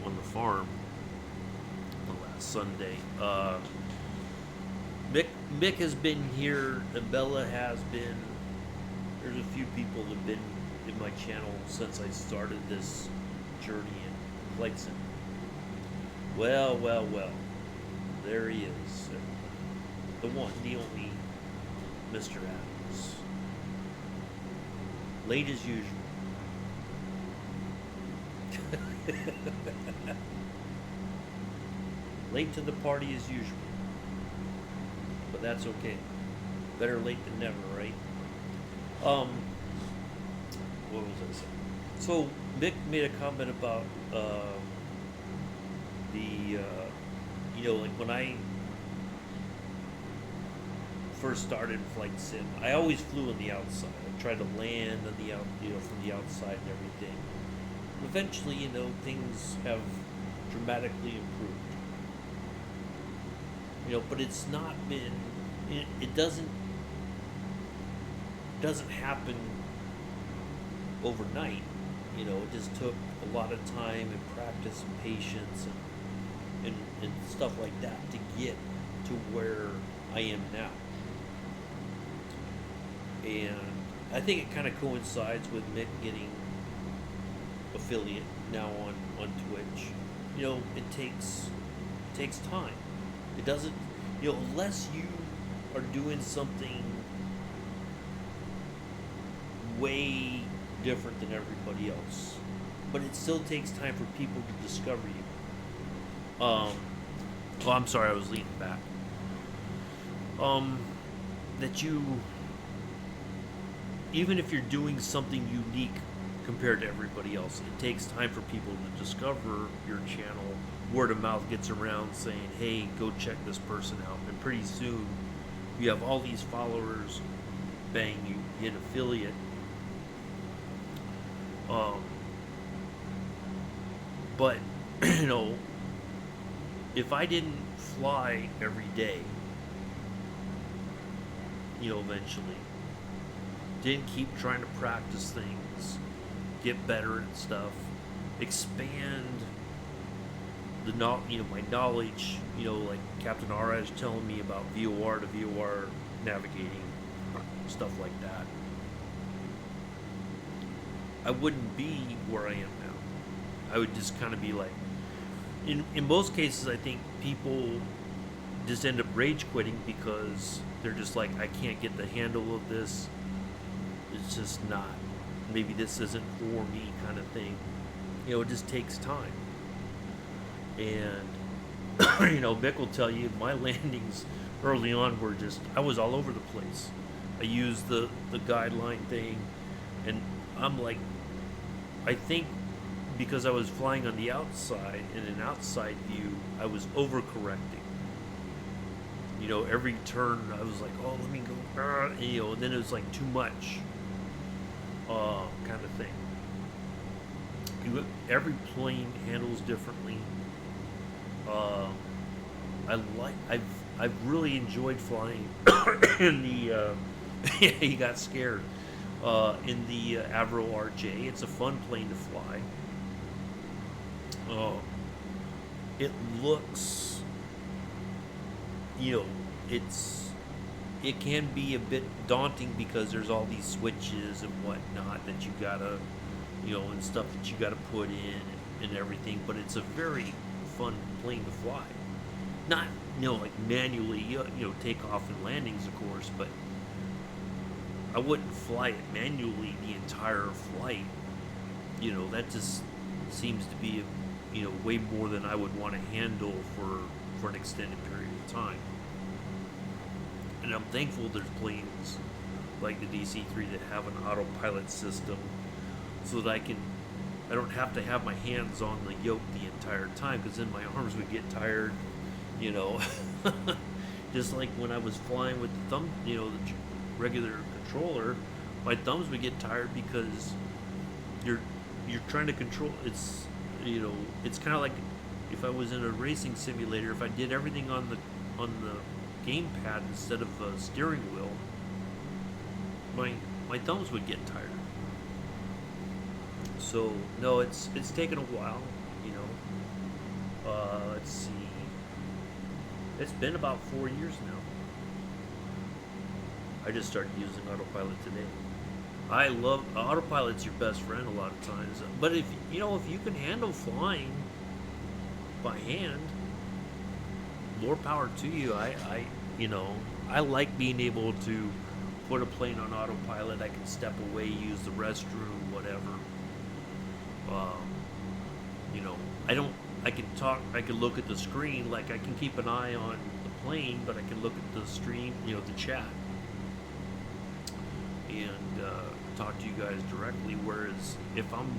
on the farm the last Sunday, Mick has been here. Bella has been. There's a few people that have been in my channel since I started this journey in flight sim. Well. There he is. The one, the only Mr. Adams. Late as usual. Late to the party as usual. But that's okay. Better late than never, right? What was I saying? So Mick made a comment about like when I first started flight sim, I always flew on the outside. I tried to land on the from the outside and everything. Eventually, things have dramatically improved. But it's not been. It doesn't happen overnight. It just took a lot of time and practice and patience and stuff like that to get to where I am now. And I think it kind of coincides with Mick getting affiliate now on Twitch. It takes time. It doesn't, unless you are doing something way different than everybody else. But it still takes time for people to discover you. I'm sorry, I was leaning back. That you, even if you're doing something unique compared to everybody else, it takes time for people to discover your channel. Word of mouth gets around saying, hey, go check this person out. And pretty soon, you have all these followers. Bang, you get affiliate. But, if I didn't fly every day, eventually, didn't keep trying to practice things, get better at stuff, expand my knowledge, like Captain Araj telling me about VOR to VOR navigating, stuff like that, I wouldn't be where I am now. I would just kind of be like, in most cases, I think people just end up rage quitting because they're just like, I can't get the handle of this. It's just not. Maybe this isn't for me, kind of thing. It just takes time. And Mick will tell you my landings early on were just, I was all over the place. I used the guideline thing, and I'm like, I think because I was flying on the outside in an outside view, I was overcorrecting. Every turn I was like, oh, let me go, and then it was like too much, kind of thing. Every plane handles differently. I've really enjoyed flying in the. He got scared. In the Avro RJ, it's a fun plane to fly. It looks, it can be a bit daunting because there's all these switches and whatnot that you gotta, and stuff that you gotta put in and everything. But it's a very fun plane to fly. Not, like manually, takeoff and landings, of course, but I wouldn't fly it manually the entire flight. That just seems to be, way more than I would want to handle for an extended period of time. And I'm thankful there's planes like the DC-3 that have an autopilot system so that I don't have to have my hands on the yoke the entire time, because then my arms would get tired, Just like when I was flying with the thumb, the regular controller, my thumbs would get tired because you're trying to control. It's it's kind of like if I was in a racing simulator. If I did everything on the gamepad instead of a steering wheel, my thumbs would get tired. So no, it's taken a while. Let's see. It's been about 4 years now. I just started using autopilot today. I love autopilot's your best friend a lot of times. But if you can handle flying by hand, more power to you. I like being able to put a plane on autopilot. I can step away, use the restroom, whatever. I can talk. I can look at the screen. Like I can keep an eye on the plane, but I can look at the stream. The chat. and talk to you guys directly. Whereas if I'm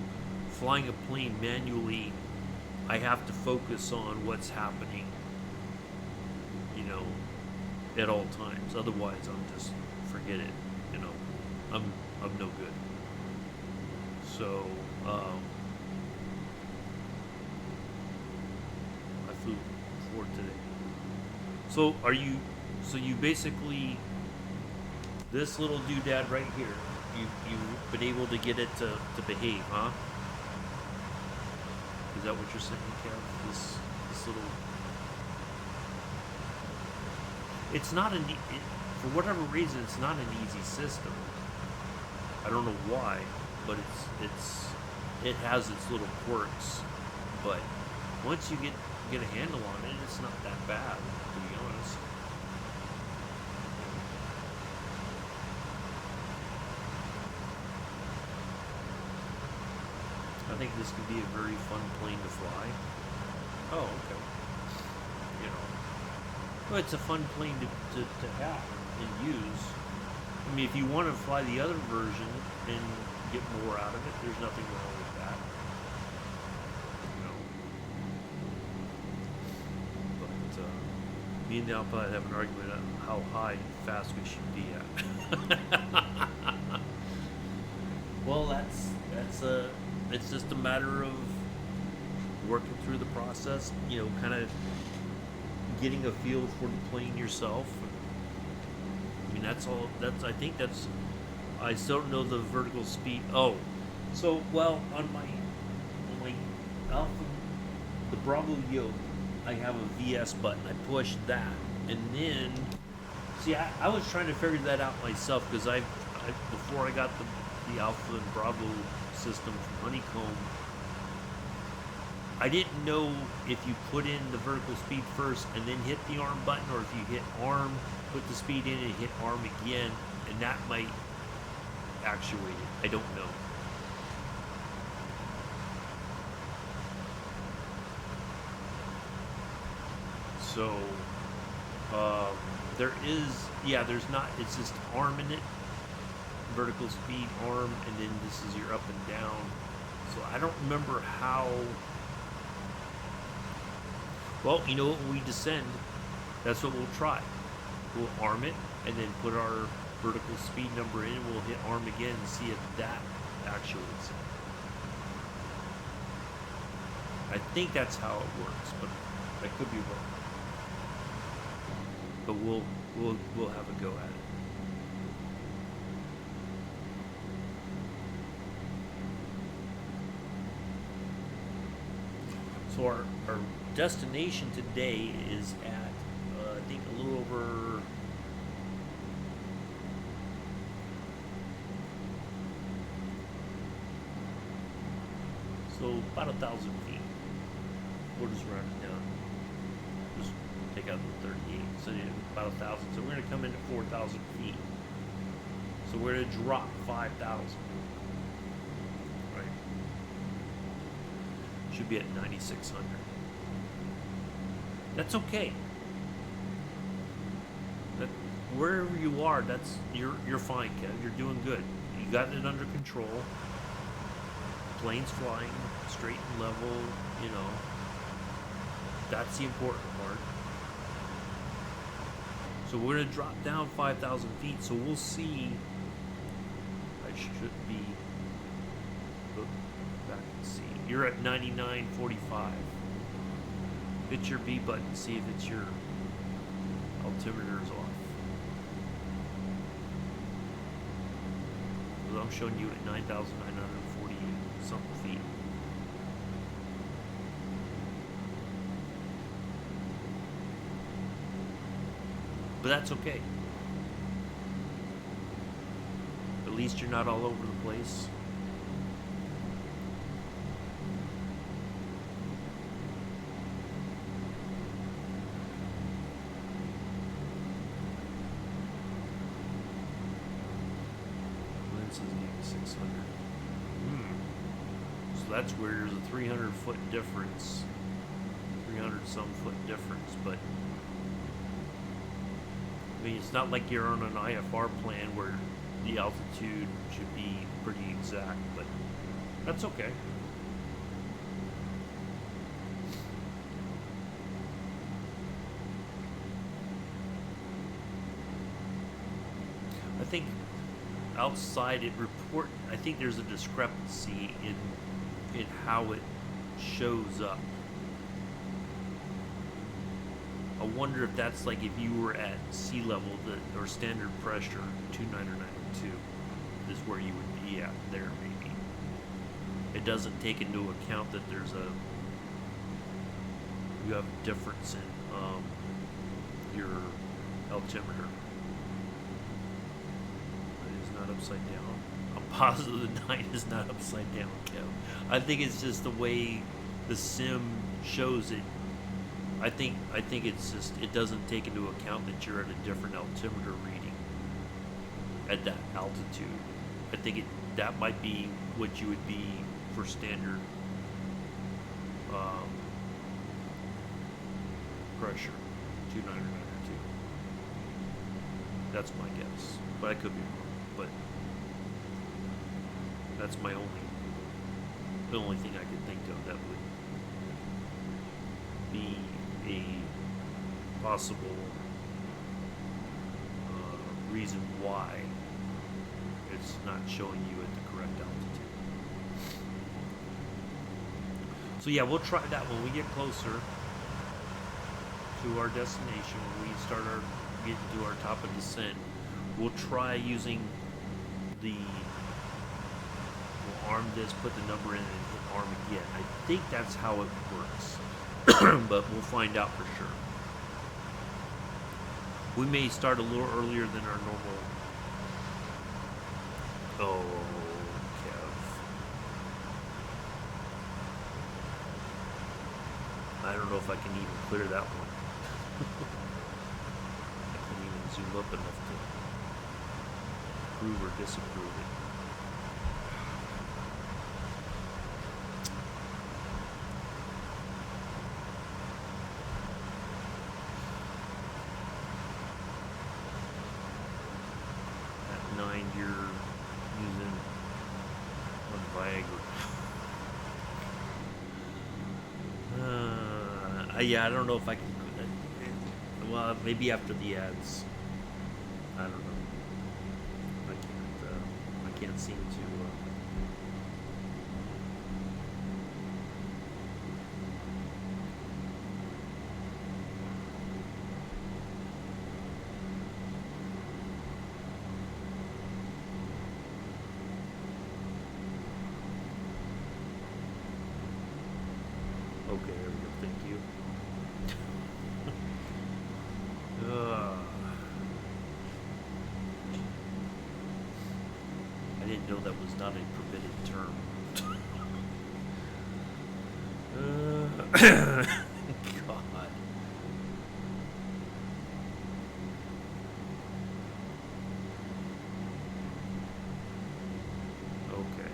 flying a plane manually, I have to focus on what's happening, you know, at all times. Otherwise, I'm just forget it. You know, I'm no good. So I flew 4 today. So are you? So you basically, this little doodad right here, you've been able to get it to behave, huh? Is that what you're saying, Kev? This little. It's not for whatever reason, it's not an easy system. I don't know why, but it has its little quirks. But once you get a handle on it, it's not that bad, to be honest. I think this could be a very fun plane to fly. Oh, okay. You know, well, it's a fun plane to have and use. I mean, if you want to fly the other version and get more out of it, there's nothing wrong with that. You know. But me and the Alpine have an argument on how high and fast we should be at. Well, it's just a matter of working through the process, you know, kind of getting a feel for the plane yourself. I mean, that's all. I think that's. I still don't know the vertical speed. Oh, so well on my Alpha, the Bravo yoke, I have a VS button. I push that, and then see, I was trying to figure that out myself because I before I got the Alpha and Bravo system from Honeycomb, I didn't know if you put in the vertical speed first and then hit the arm button, or if you hit arm, put the speed in, and hit arm again, and that might actuate it. I don't know. So there's not, it's just arm in it, vertical speed, arm, and then this is your up and down. So I don't remember how. Well, you know what, when we descend, that's what we'll try. We'll arm it and then put our vertical speed number in, and we'll hit arm again and see if that actuates it. I think that's how it works, but I could be wrong. But we'll have a go at it. So our destination today is at I think a little over about 1,000 feet. We'll just round it down. Just take out the 38. So about 1,000. So we're going to come into 4,000 feet. So we're going to drop 5,000. Right. Should be at 9,600. That's okay. That wherever you are, that's you're fine, Kev. You're doing good. You got it under control. Plane's flying straight and level, you know. That's the important part. So we're going to drop down 5,000 feet, so we'll see. I should be, look back and see. You're at 99.45. Hit your B button, see if it's your altimeter's off. Because I'm showing you at 9,940 something feet. But that's okay. At least you're not all over the place. Lens is 600. So that's where there's a 300 foot difference. 300 some foot difference, but I mean, it's not like you're on an IFR plan where the altitude should be pretty exact, but that's okay. I think outside I think there's a discrepancy in how it shows up. I wonder if that's like if you were at sea level or standard pressure, 29902 is where you would be at there maybe. It doesn't take into account that you have a difference in your altimeter. It is not upside down. I'm positive the 9 is not upside down, Kev. I think it's just the way the sim shows it. I think it's just it doesn't take into account that you're at a different altimeter reading at that altitude. I think that might be what you would be for standard pressure, 29902. That's my guess, but I could be wrong. But that's the only thing I could think of that would be a possible reason why it's not showing you at the correct altitude. So yeah, we'll try that when we get closer to our destination. When we start getting to our top of descent, we'll try using we'll arm this, put the number in, and hit arm again. I think that's how it works. But we'll find out for sure. We may start a little earlier than our normal. Oh, Kev. I don't know if I can even clear that one. I can't even zoom up enough to approve or disapprove it. You're using on Viagra. Yeah, I don't know if I can. Well, maybe after the ads. I don't know. I can't seem to. Okay, there we go. Thank you. I didn't know that was not a permitted term. God. Okay.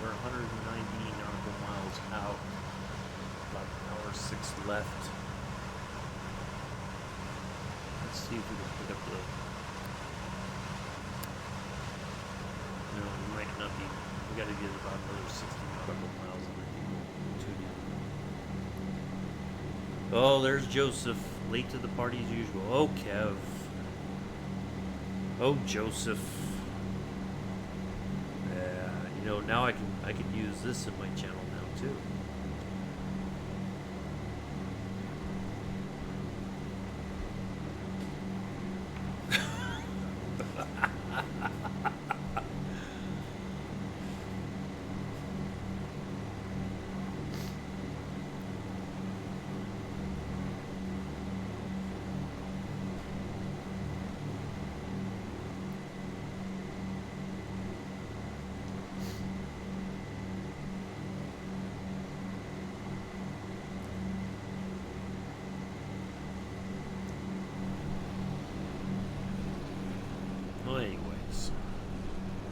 We're 190 nautical miles out. About an hour 6 left. Let's see if we can pick up the. No, we might not be. We got to get about another 60 nautical miles on the tune. Oh, there's Joseph. Late to the party as usual. Oh, Kev. Oh, Joseph. Now I can use this in my channel now too.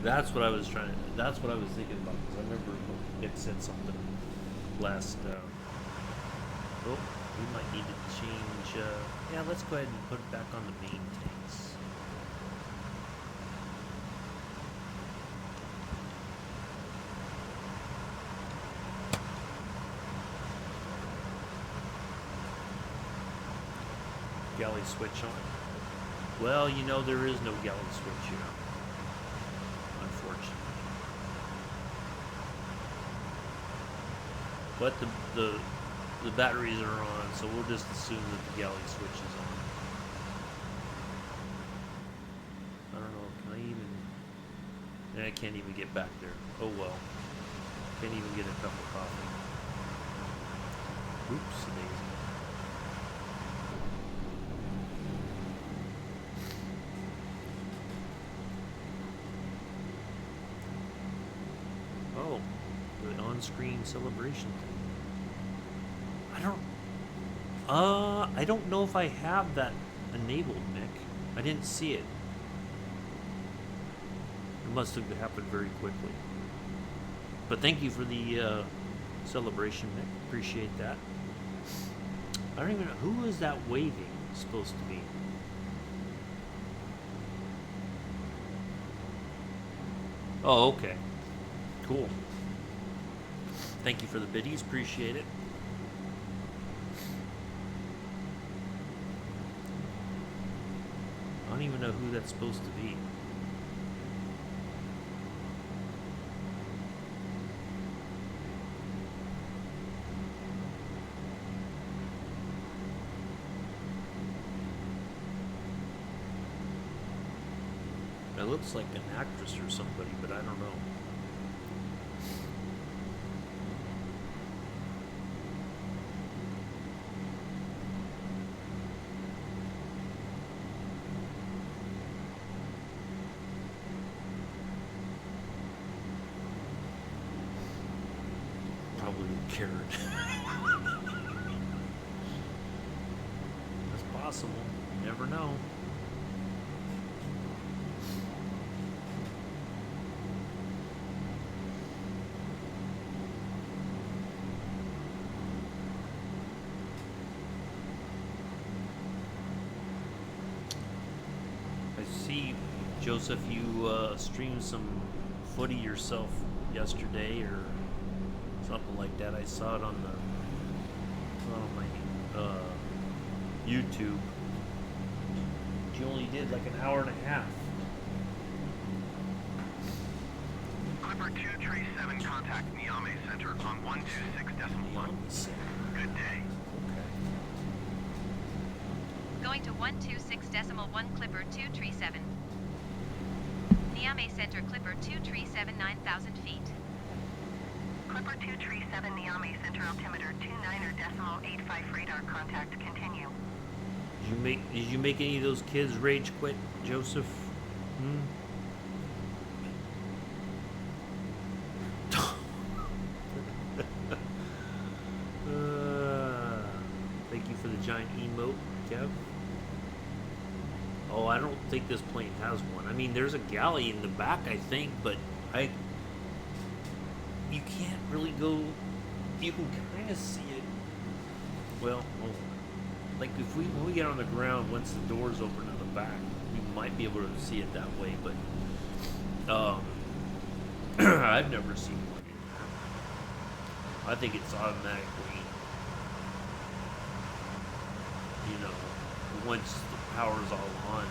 That's what I was trying to. That's what I was thinking about because I remember Nick said something last. Oh, we might need to change. Yeah, let's go ahead and put it back on the main tanks. Galley switch on. Well, you know, there is no galley switch here, unfortunately. But the batteries are on, so we'll just assume that the galley switch is on. I don't know, can I even... I can't even get back there. Oh well. Can't even get a cup of coffee. Oops, daisy. Oh, the on-screen celebration thing. I don't know if I have that enabled, Nick. I didn't see it. It must have happened very quickly. But thank you for the celebration, Nick. Appreciate that. I don't even know, who is that waving supposed to be? Oh, okay. Cool. Thank you for the biddies. Appreciate it. I don't even know who that's supposed to be. It looks like an actress or somebody, but I don't know. Probably Carrot. That's possible. You never know. Joseph, you streamed some footy yourself yesterday or something like that. I saw it on my YouTube. You only did like an hour and a half. Clipper 237, contact Niamey Center on 126.1. Good day. Okay. Going to 126.1 Clipper 237. Niamey Center Clipper 237 9,000 feet. Clipper 237 Niamey Center altimeter 29.85 radar contact continue. Did you make any of those kids rage quit, Joseph? Thank you for the giant emote, Kev. Oh, I don't think this plane has one. I mean, there's a galley in the back, I think, but you can't really go. You can kind of see it. Well, like when we get on the ground, once the doors open in the back, we might be able to see it that way. But I've never seen one in there. I think it's automatically, once the power's all on,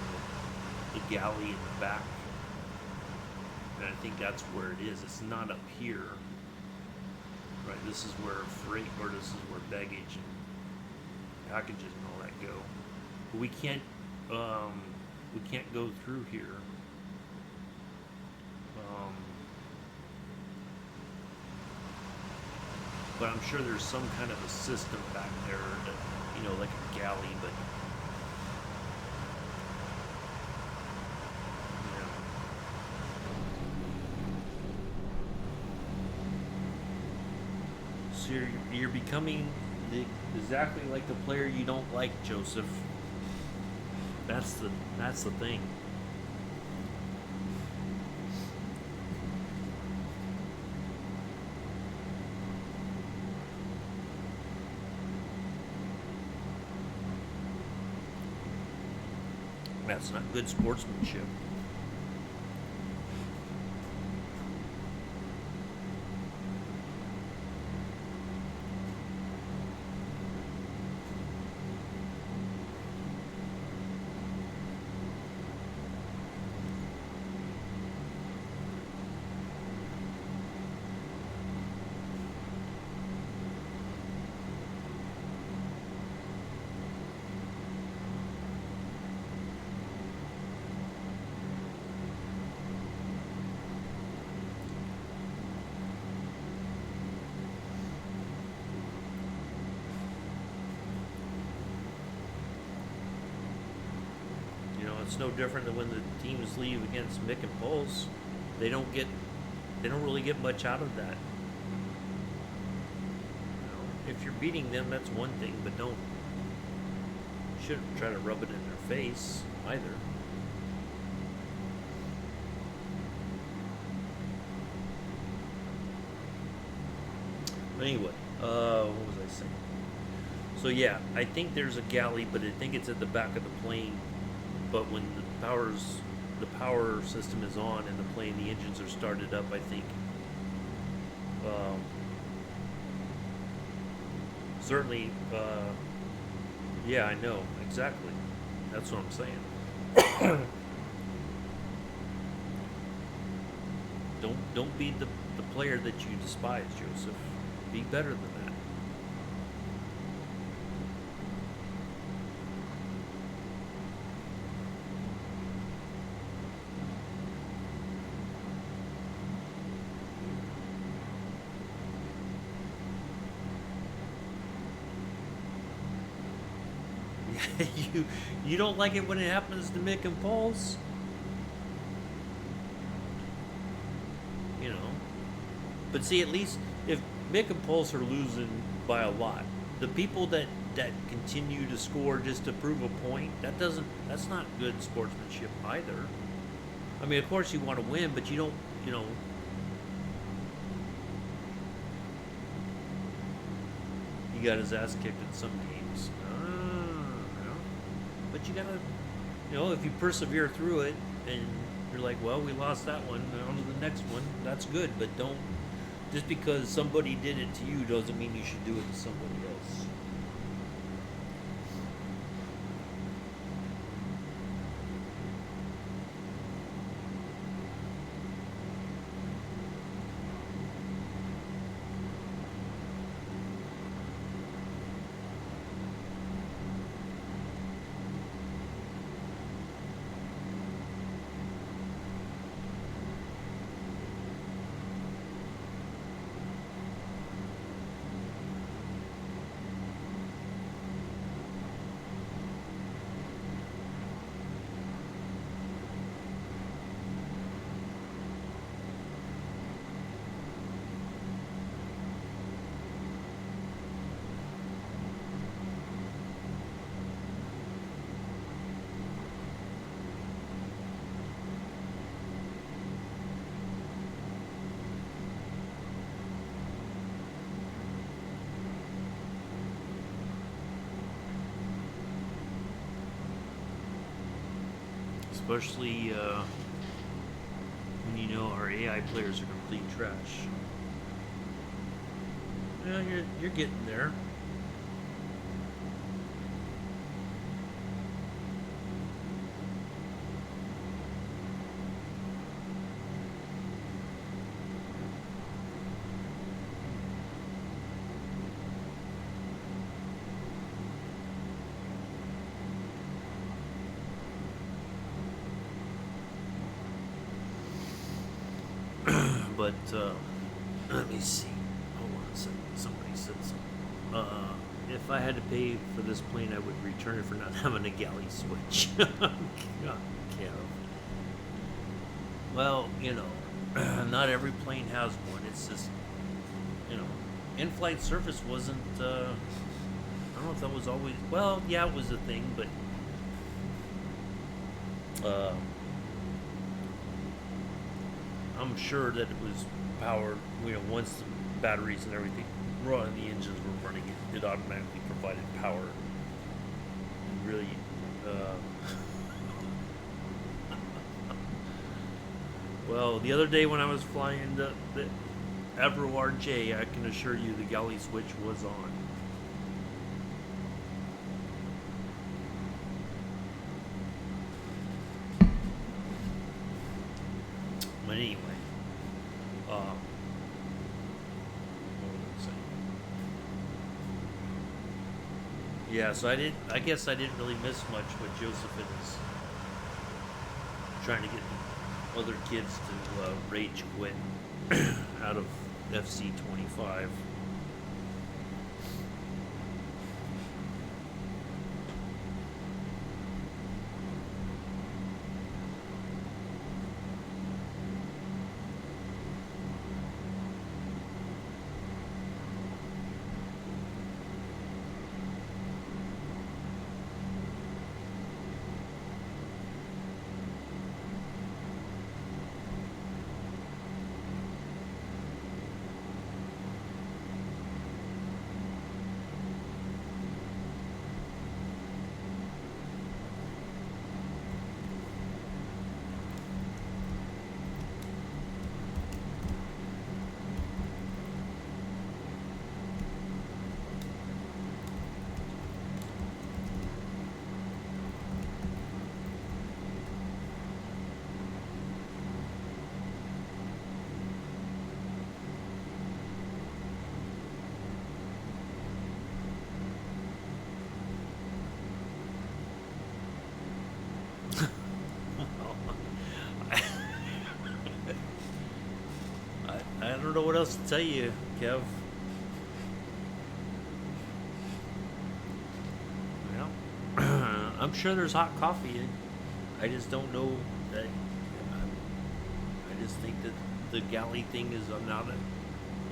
the galley in the back. And I think that's where it is. It's not up here. Right, this is where freight, or this is where baggage and packages and all that go. But we can't go through here. But I'm sure there's some kind of a system back there that, like a galley, but so you're becoming exactly like the player you don't like, Joseph. That's the thing. That's not good sportsmanship. It's no different than when the teams leave against Mick and Pulse. They don't really get much out of that. If you're beating them, that's one thing, but shouldn't try to rub it in their face either. Anyway, what was I saying? So yeah, I think there's a galley, but I think it's at the back of the plane. But when the power system is on and the plane, the engines are started up, I think. Certainly, yeah, I know exactly. That's what I'm saying. Don't be the player that you despise, Joseph. Be better than that. You don't like it when it happens to Mick and Paul's? You know. But see, at least if Mick and Pulse are losing by a lot, the people that continue to score just to prove a point, that's not good sportsmanship either. I mean, of course you want to win, but you don't, he got his ass kicked in some games. But you gotta, if you persevere through it and you're like, well, we lost that one, on to the next one, that's good. But don't, just because somebody did it to you doesn't mean you should do it to somebody else. Especially when our AI players are complete trash. Yeah, you're getting there. But let me see. Hold on a second. Somebody said something. If I had to pay for this plane, I would return it for not having a galley switch. God, Kev. Well, not every plane has one. It's just, in-flight surface wasn't. I don't know if that was always. Well, yeah, it was a thing, but. I'm sure that it was powered, once the batteries and everything and the engines were running, it automatically provided power. And really, Well, the other day when I was flying the Avro J, I can assure you the galley switch was on. But anyway, what was I saying? Yeah, so I guess I didn't really miss much with Josephine is trying to get other kids to rage quit out of FC 25. I don't know what else to tell you, Kev. Well, I'm sure there's hot coffee. I just don't know that. I just think that the galley thing is not a.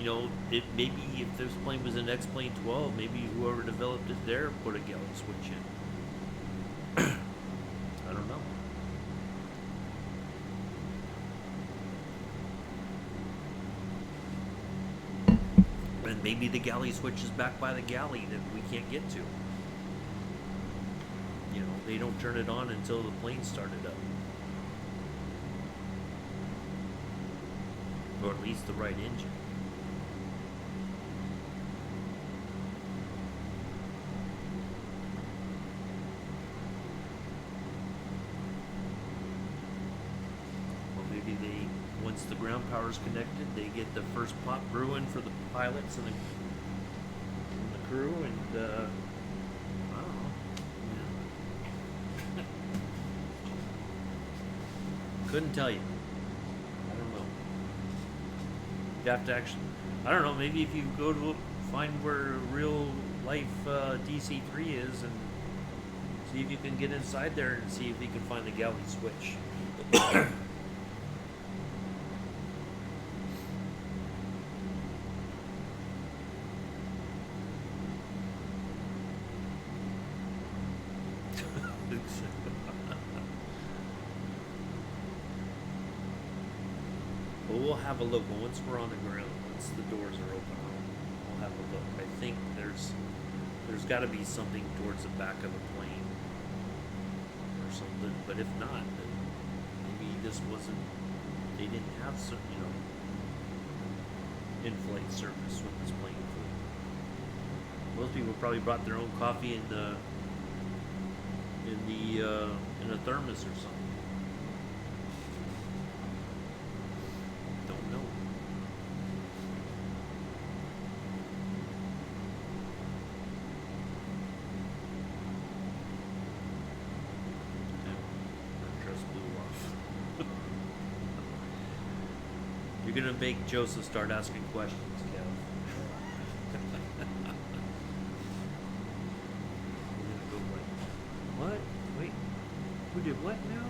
You know, it maybe if this plane was an X-Plane 12, maybe whoever developed it there put a galley switch in. I don't know. And maybe the galley switch is back by the galley that we can't get to. You know, they don't turn it on until the plane started up. Or at least the right engine. Or maybe they, once the ground power is connected, they get the first pot brewing for the pilots and the crew, and I don't know. Yeah. Couldn't tell you. I don't know. You have to actually, I don't know, maybe if you go to find where real life DC3 is and see if you can get inside there and see if you can find the galley switch. But we'll have a look. Once we're on the ground, once the doors are open, we'll have a look. I think there's got to be something towards the back of the plane or something. But if not, then maybe this wasn't. They didn't have some, in-flight service with this plane. Most people probably brought their own coffee in a thermos or something. Don't know. My dress blew off. You're gonna make Joseph start asking questions, Kev. What? Wait. Who did what now?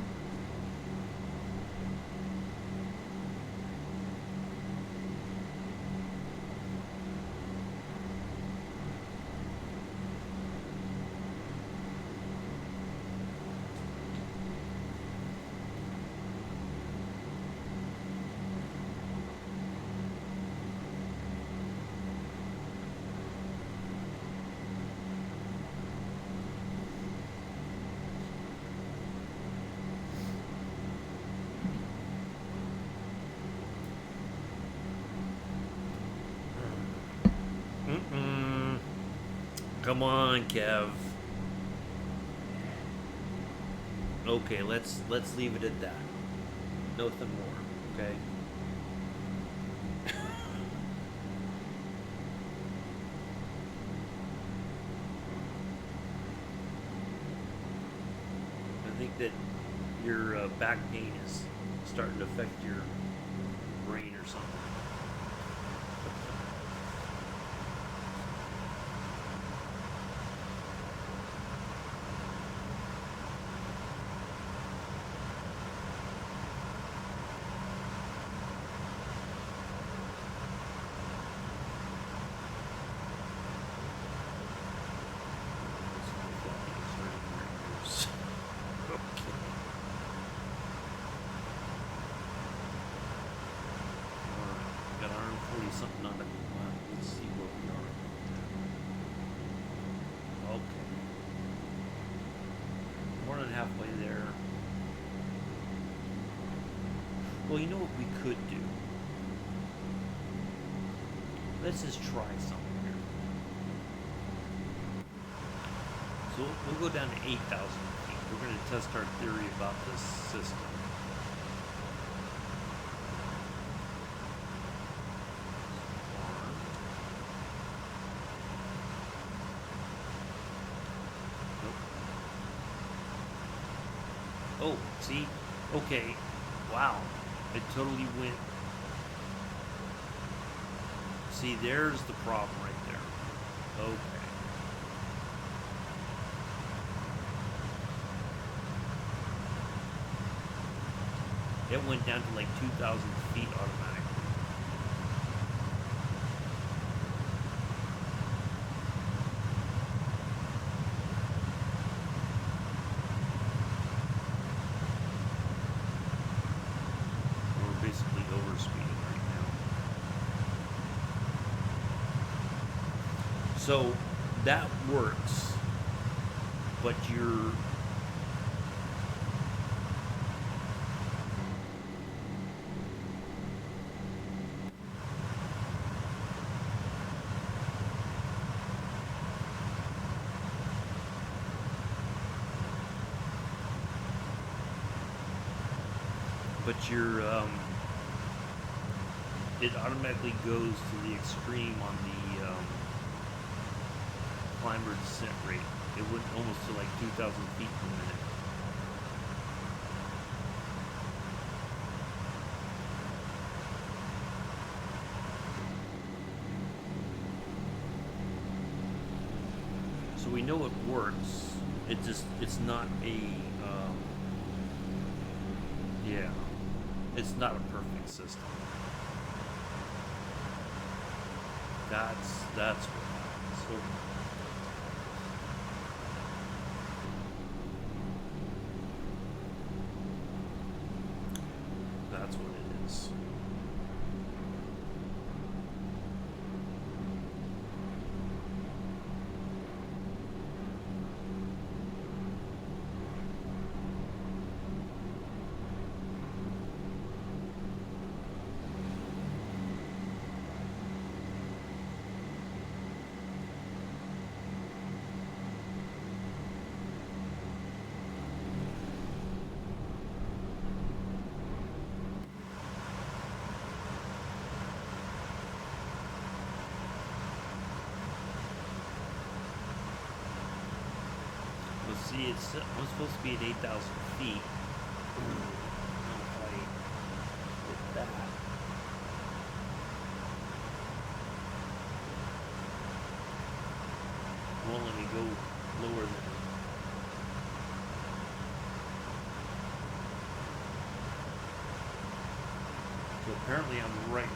Come on, Kev. Okay, let's leave it at that. Nothing more, okay? I think that your back pain is starting to affect your brain or something. Something on it. Let's see where we are. Okay. More than halfway there. Well, you know what we could do? Let's just try something here. So we'll go down to 8,000 feet. We're going to test our theory about this system. Oh, see? Okay. Wow. It totally went. See, there's the problem right there. Okay. It went down to like 2,000 feet automatically. So that works, but it automatically goes to the extreme on the climber descent rate. It went almost to like 2,000 feet per minute. So we know it works. It's not a, yeah, it's not a perfect system. That's what happens. So, that's what it is. See, I'm supposed to be at 8,000 feet. I don't know if I did that. It won't let me go lower than. So apparently I'm right,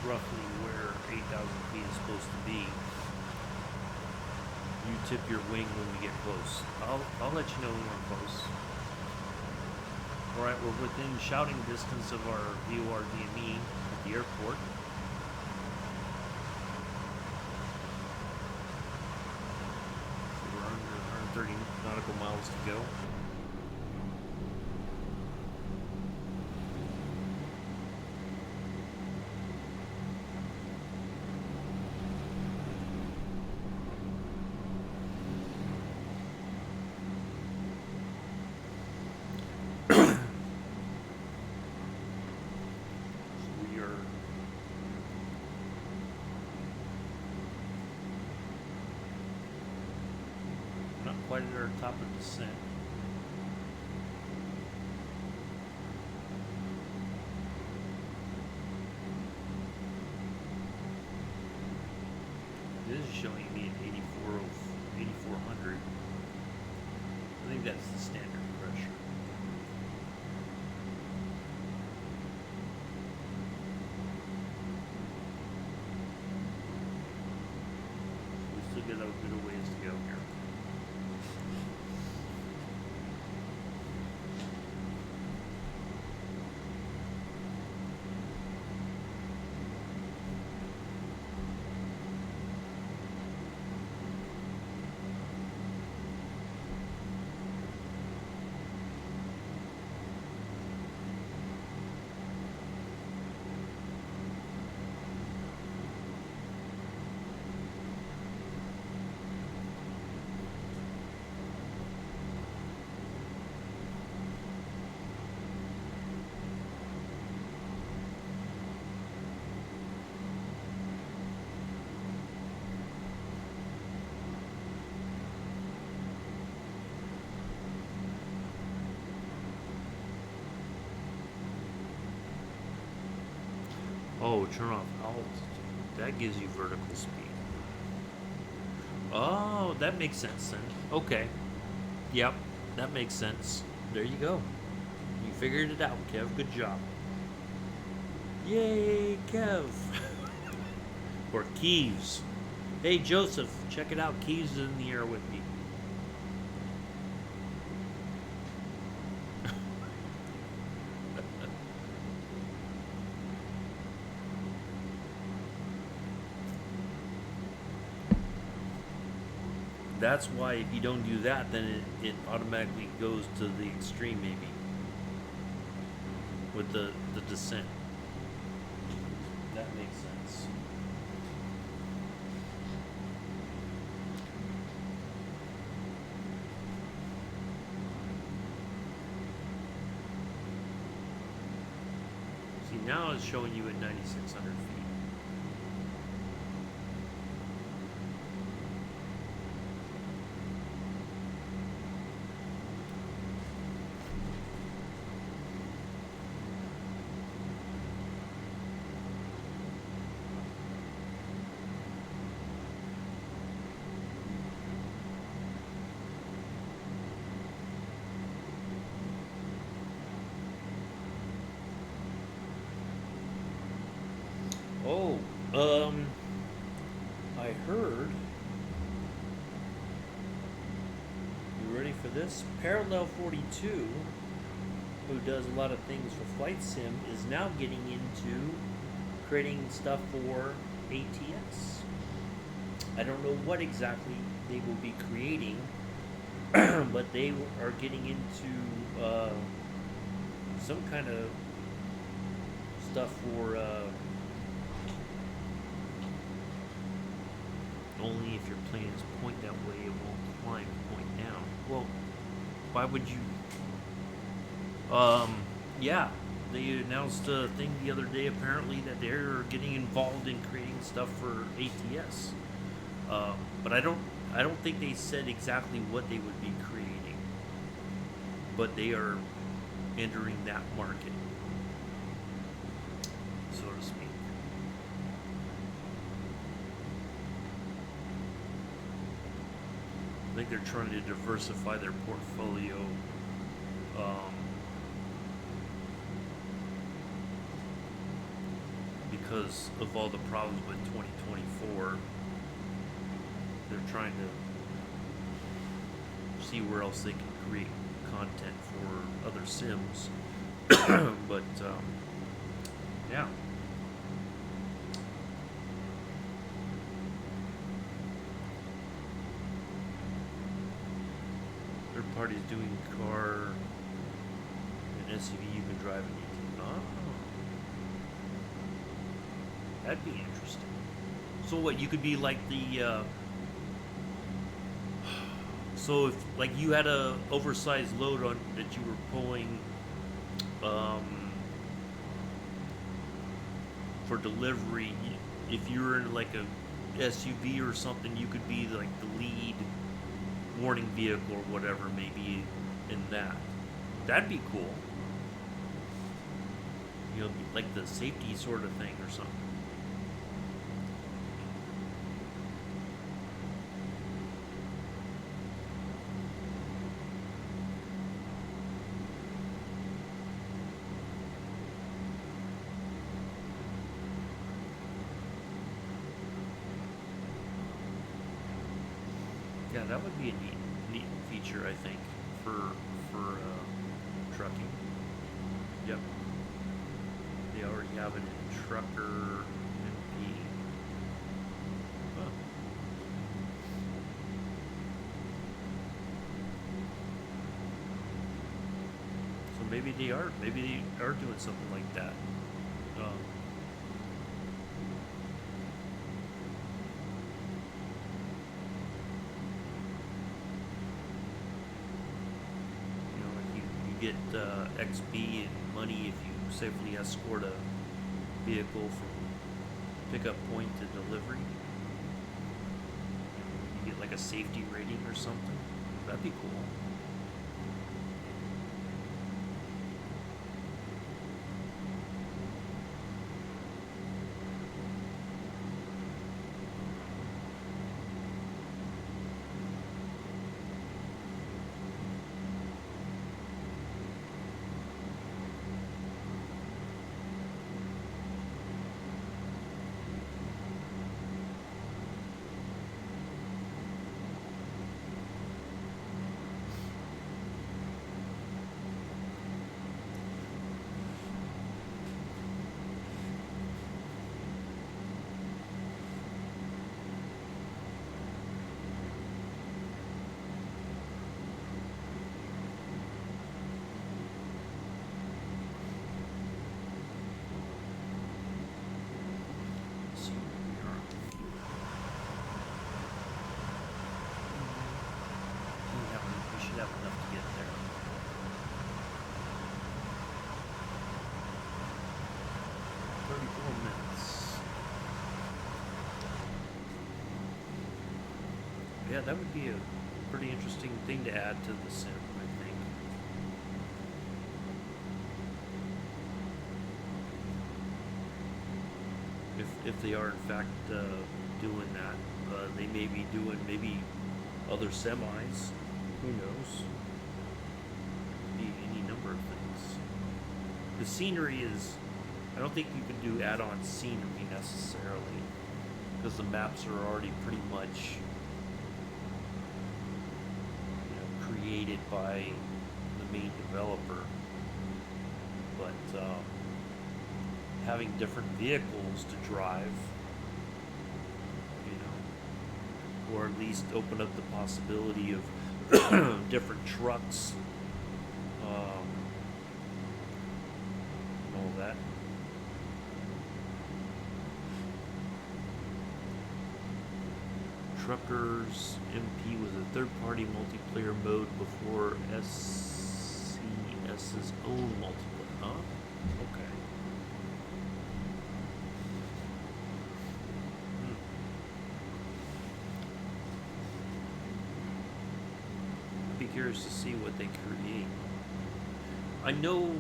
roughly where 8,000 feet is supposed to be. You tip your wing when we get close. I'll let you know when we're close. Alright, we're within shouting distance of our VOR DME at the airport. So we're under 130 nautical miles to go. quite at our top of descent. It is showing me an 8400. I think that's the standard pressure. We still got a bit of ways to go here. Oh, turn off alt. That gives you vertical speed. Oh, that makes sense then. Okay. Yep, that makes sense. There you go. You figured it out, Kev. Good job. Yay, Kev. Or Keeves. Hey, Joseph, check it out. Keeves is in the air with me. That's why if you don't do that, then it automatically goes to the extreme, maybe, with the descent. That makes sense. See, now it's showing you at 9,600 feet. Oh, I heard. You ready for this? Parallel 42, who does a lot of things for Flight Sim, is now getting into creating stuff for ATS. I don't know what exactly they will be creating, but they are getting into some kind of stuff for only if your plane is point that way, it won't climb point down. Well, why would you? Yeah, they announced a thing the other day apparently that they're getting involved in creating stuff for ATS. But I don't think they said exactly what they would be creating. But they are entering that market, so to speak. I think they're trying to diversify their portfolio. Because of all the problems with 2024, they're trying to see where else they can create content for other sims. But yeah. Third parties doing car and SUV you can drive in 18. Oh. That'd be interesting. So what, you could be like the so if like you had a oversized load on that you were pulling for delivery, if you were in like a SUV or something, you could be like the lead warning vehicle or whatever may be in that. That'd be cool. You know, like the safety sort of thing or something. Yeah, that would be a neat feature, I think, for trucking. Yep. They already have it in Trucker MP. Huh. So maybe they are doing something like that. Get XP and money if you safely escort a vehicle from pickup point to delivery. You get like a safety rating or something. That'd be cool. Yeah, that would be a pretty interesting thing to add to the sim, I think. If they are in fact doing that, they may be doing maybe other semis. Who knows? Be any number of things. The scenery is, I don't think you can do add-on scenery necessarily, because the maps are already pretty much created by the main developer, but having different vehicles to drive, or at least open up the possibility of different trucks, and all that. Truckers MP was a third-party multiplayer mode before SCS's own multiplayer. Huh? Okay. I'd be curious to see what they create. I know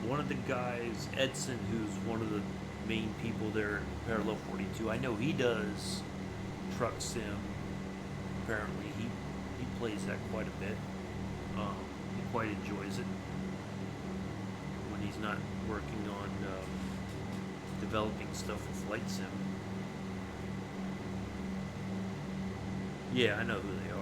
one of the guys, Edson, who's one of the main people there at Parallel 42. I know he does truck sim. Apparently, he plays that quite a bit. He quite enjoys it when he's not working on developing stuff for Flight Sim. Yeah, I know who they are.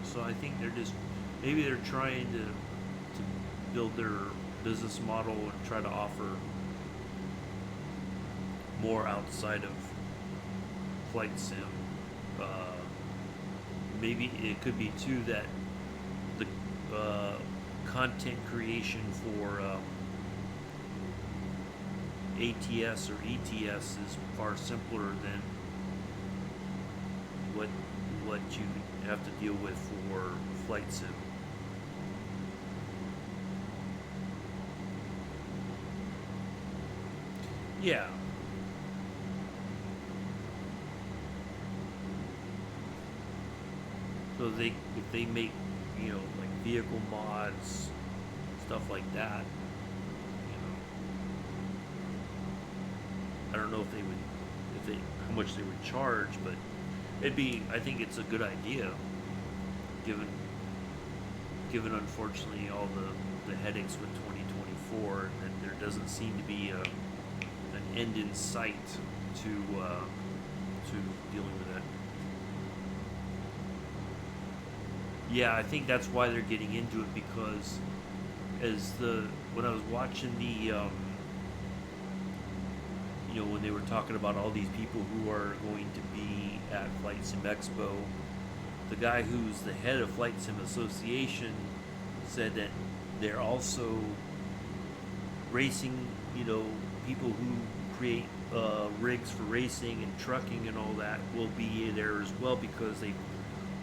So I think maybe they're trying to build their business model and try to offer more outside of Flight Sim. Maybe it could be too that the content creation for ATS or ETS is far simpler than what what you have to deal with for flight sim. Yeah. So if they make, like vehicle mods, stuff like that, I don't know if how much they would charge, but I think it's a good idea, given unfortunately all the headaches with 2024, that there doesn't seem to be an end in sight to dealing with that. Yeah, I think that's why they're getting into it, because when I was watching when they were talking about all these people who are going to be at Flight Sim Expo, the guy who's the head of Flight Sim Association said that they're also racing, people who create rigs for racing and trucking and all that will be there as well, because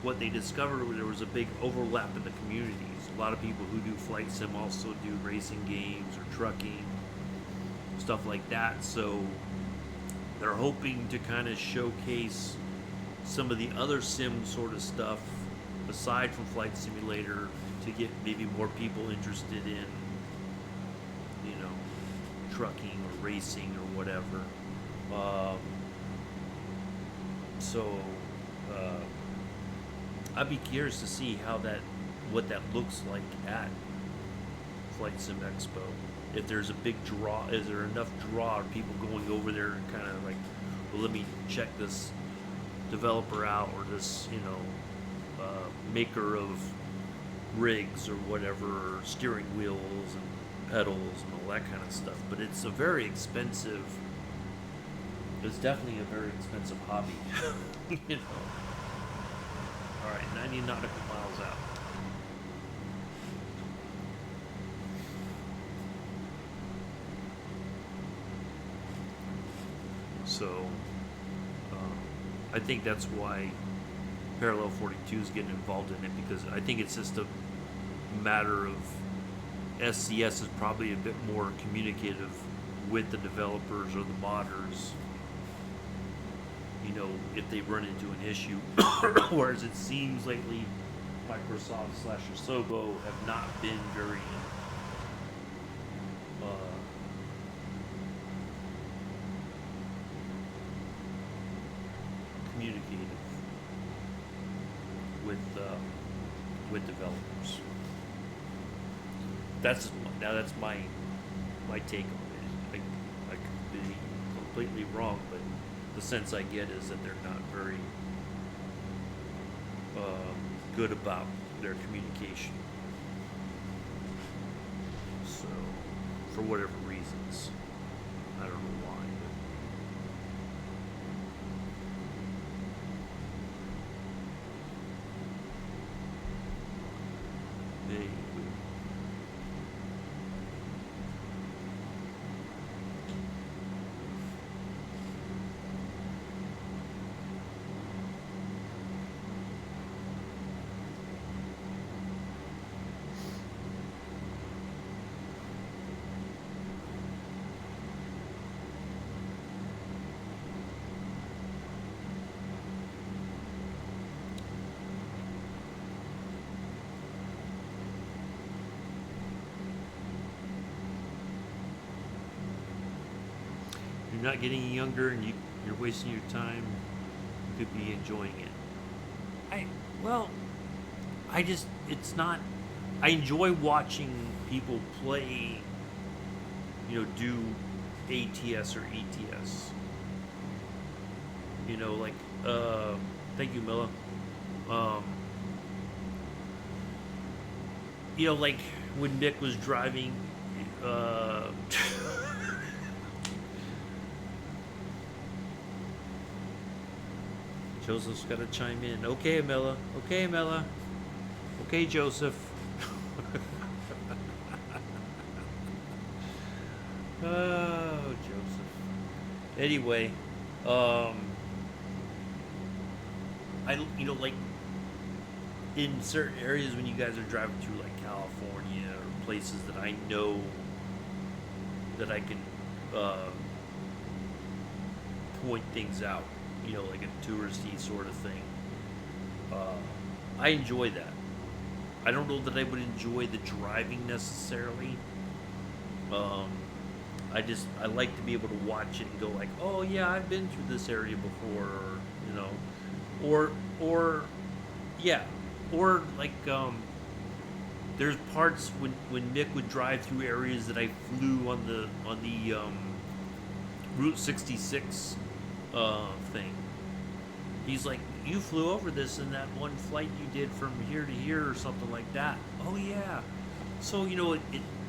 what they discovered, there was a big overlap in the communities. A lot of people who do Flight Sim also do racing games or trucking, stuff like that. So they're hoping to kind of showcase some of the other sim sort of stuff aside from Flight Simulator, to get maybe more people interested in, trucking or racing or whatever. I'd be curious to see what that looks like at Flight Sim Expo. If there's a big draw, is there enough draw? Are people going over there and kind of like, well, let me check this developer out, or this, maker of rigs or whatever, or steering wheels and pedals and all that kind of stuff. But it's definitely a very expensive hobby. All right, 90 nautical miles out. So, I think that's why Parallel 42 is getting involved in it, because I think it's just a matter of SCS is probably a bit more communicative with the developers or the modders, if they run into an issue. Whereas it seems lately Microsoft/Asobo have not been very communicative with developers. That's my take on it. I could be completely wrong, but the sense I get is that they're not very good about their communication. So, for whatever reasons, I don't know why. But they. You're not getting younger, and you're wasting your time. You could be enjoying it. I enjoy watching people play, do ATS or ETS. Thank you, Milla. Like when Nick was driving, Joseph's got to chime in. Okay, Milla. Okay, Milla. Okay, Joseph. Oh, Joseph. Anyway, like in certain areas when you guys are driving through like California or places that I know that I can point things out, like a touristy sort of thing. I enjoy that. I don't know that I would enjoy the driving necessarily. I like to be able to watch it and go like, oh yeah, I've been through this area before, or yeah, or like there's parts when Mick would drive through areas that I flew on the Route 66 thing. He's like, you flew over this in that one flight you did from here to here or something like that. Oh yeah. So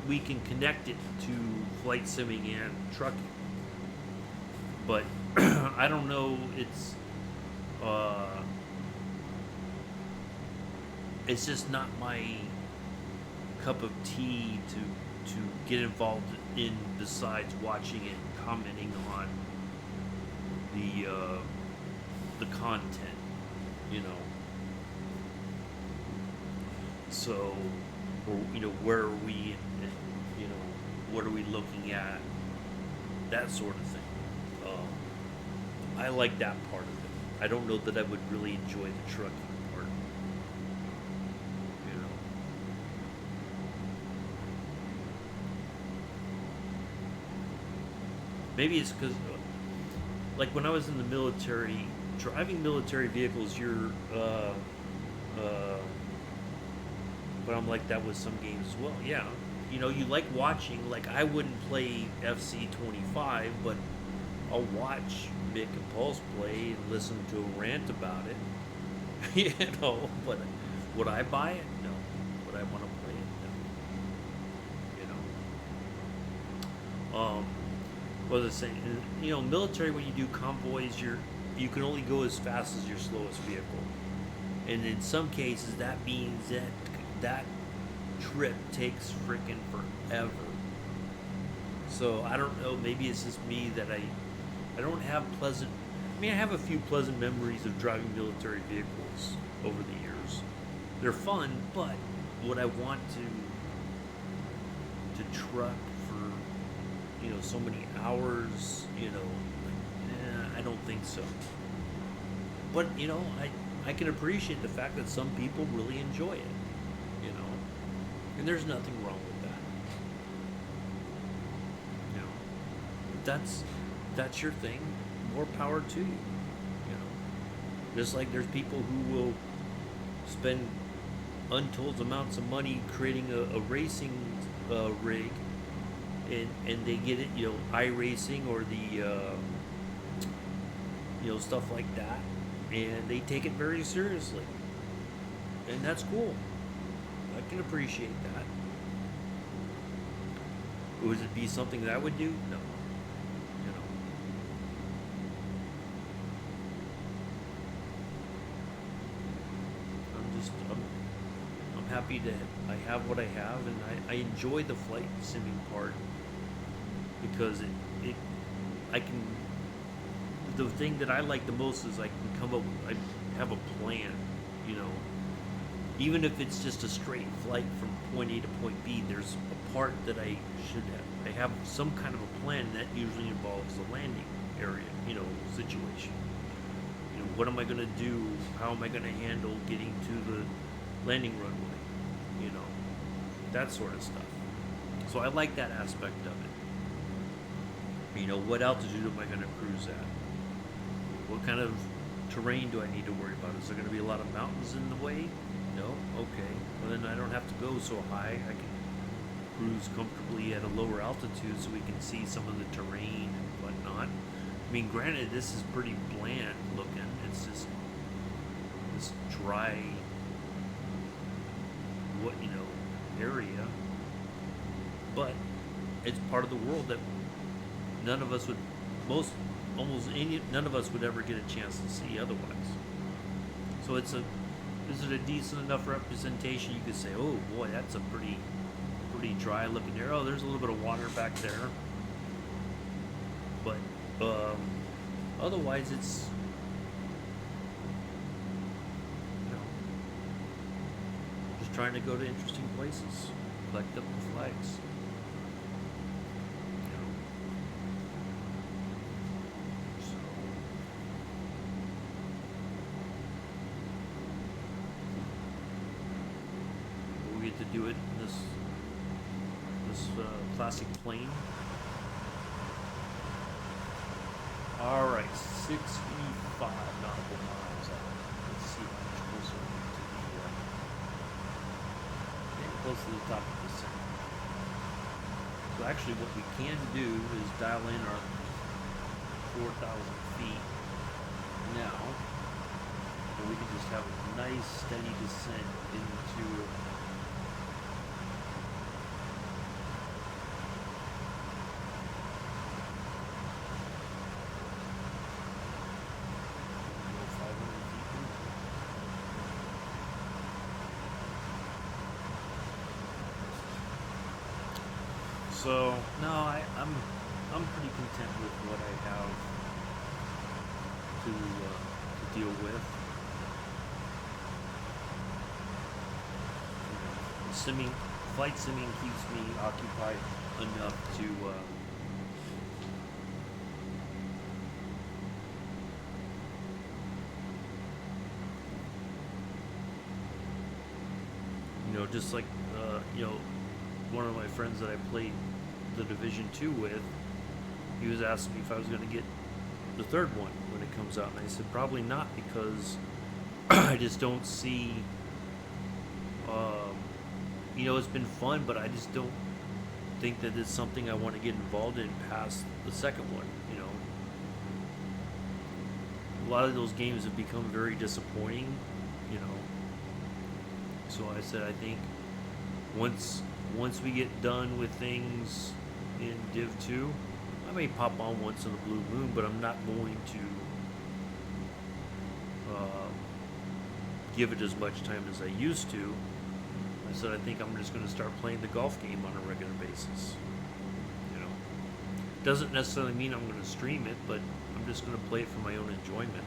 we can connect it to flight simming and trucking. But I don't know. It's just not my cup of tea to get involved in, besides watching it and commenting on the content, So, or where are we, and what are we looking at, that sort of thing. I like that part of it. I don't know that I would really enjoy the trucking part. Maybe it's because, like when I was in the military, driving military vehicles, but I'm like that with some games as well. Yeah, you like watching. Like I wouldn't play FC25, but I'll watch Mick and Paul's play and listen to a rant about it. But would I buy it? No. Would I want to play it? No. What was I saying? Military, when you do convoys, you can only go as fast as your slowest vehicle, and in some cases that means that trip takes freaking forever. So I don't know. Maybe it's just me that I don't have pleasant. I have a few pleasant memories of driving military vehicles over the years. They're fun, but would I want to truck for so many hours? I don't think so. But I can appreciate the fact that some people really enjoy it. And there's nothing wrong with that. That's your thing. More power to you. Just like there's people who will spend untold amounts of money creating a racing rig, and they get it, iRacing or the stuff like that, and they take it very seriously, and that's cool. I can appreciate that. Would it be something that I would do? No. I'm happy that I have what I have, and I enjoy the flight simming part because I can. The thing that I like the most is I can come up. I have a plan, Even if it's just a straight flight from point A to point B, there's a part that I should have. I have some kind of a plan that usually involves the landing area, situation. What am I going to do? How am I going to handle getting to the landing runway? That sort of stuff. So I like that aspect of it. What altitude am I going to cruise at? What kind of terrain do I need to worry about? Is there going to be a lot of mountains in the way? No? Okay. Well, then I don't have to go so high. I can cruise comfortably at a lower altitude so we can see some of the terrain and whatnot. Granted, this is pretty bland looking. It's just this dry, area. But it's part of the world that none of us would, none of us would ever get a chance to see otherwise. So is it a decent enough representation? You could say, oh boy, that's a pretty dry looking area. Oh, there's a little bit of water back there. But otherwise trying to go to interesting places, collect up the flags. You know. So, we'll get to do it in this classic plane. All right, 65 nautical miles out. Let's see how much closer we get to the getting close to the top of the sun. So actually, what we can do is dial in our 4,000 feet now, and we can just have a nice steady descent into. So no, I'm pretty content with what I have to deal with. Flight simming keeps me occupied enough to just like one of my friends that I played the Division 2 with, he was asking me if I was going to get the third one when it comes out, and I said probably not, because I just don't see it's been fun, but I just don't think that it's something I want to get involved in past the second one. A lot of those games have become very disappointing, so I said I think once we get done with things in Div 2, I may pop on once in a blue moon, but I'm not going to give it as much time as I used to. I said I think I'm just going to start playing the golf game on a regular basis. Doesn't necessarily mean I'm going to stream it, but I'm just going to play it for my own enjoyment.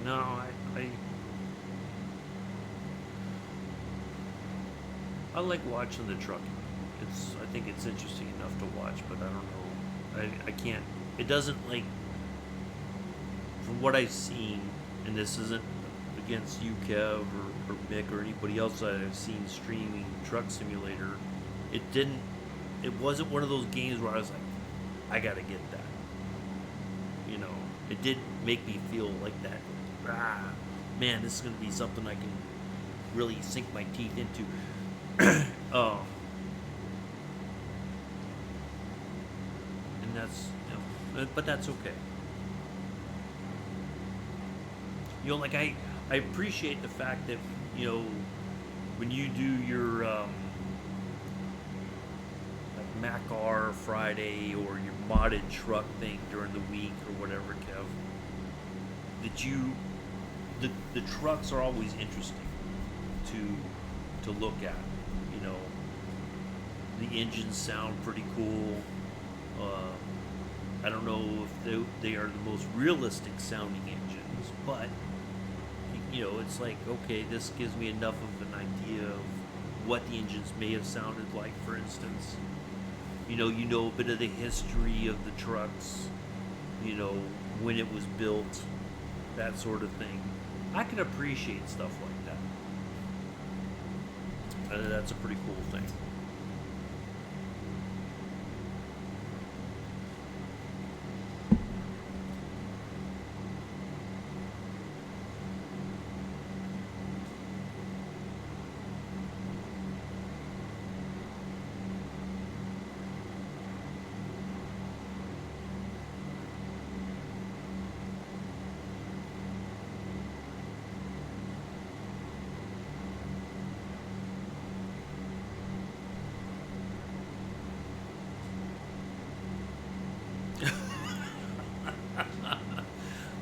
No, I like watching the trucking. I think it's interesting enough to watch, but I don't know. I can't. It doesn't, like, from what I've seen, and this isn't against you, Kev, or Mick, or anybody else that I've seen streaming Truck Simulator. It wasn't one of those games where I was like, I gotta get that. It did make me feel like that. Man, this is going to be something I can really sink my teeth into. And that's, but that's okay. Like I appreciate the fact that, when you do your like Mac-R Friday or your modded truck thing during the week or whatever, Kev, that the trucks are always interesting to look at. The engines sound pretty cool. I don't know if they are the most realistic sounding engines, but it's like, okay, this gives me enough of an idea of what the engines may have sounded like. For instance, a bit of the history of the trucks, when it was built, that sort of thing. I can appreciate stuff like that. That's a pretty cool thing.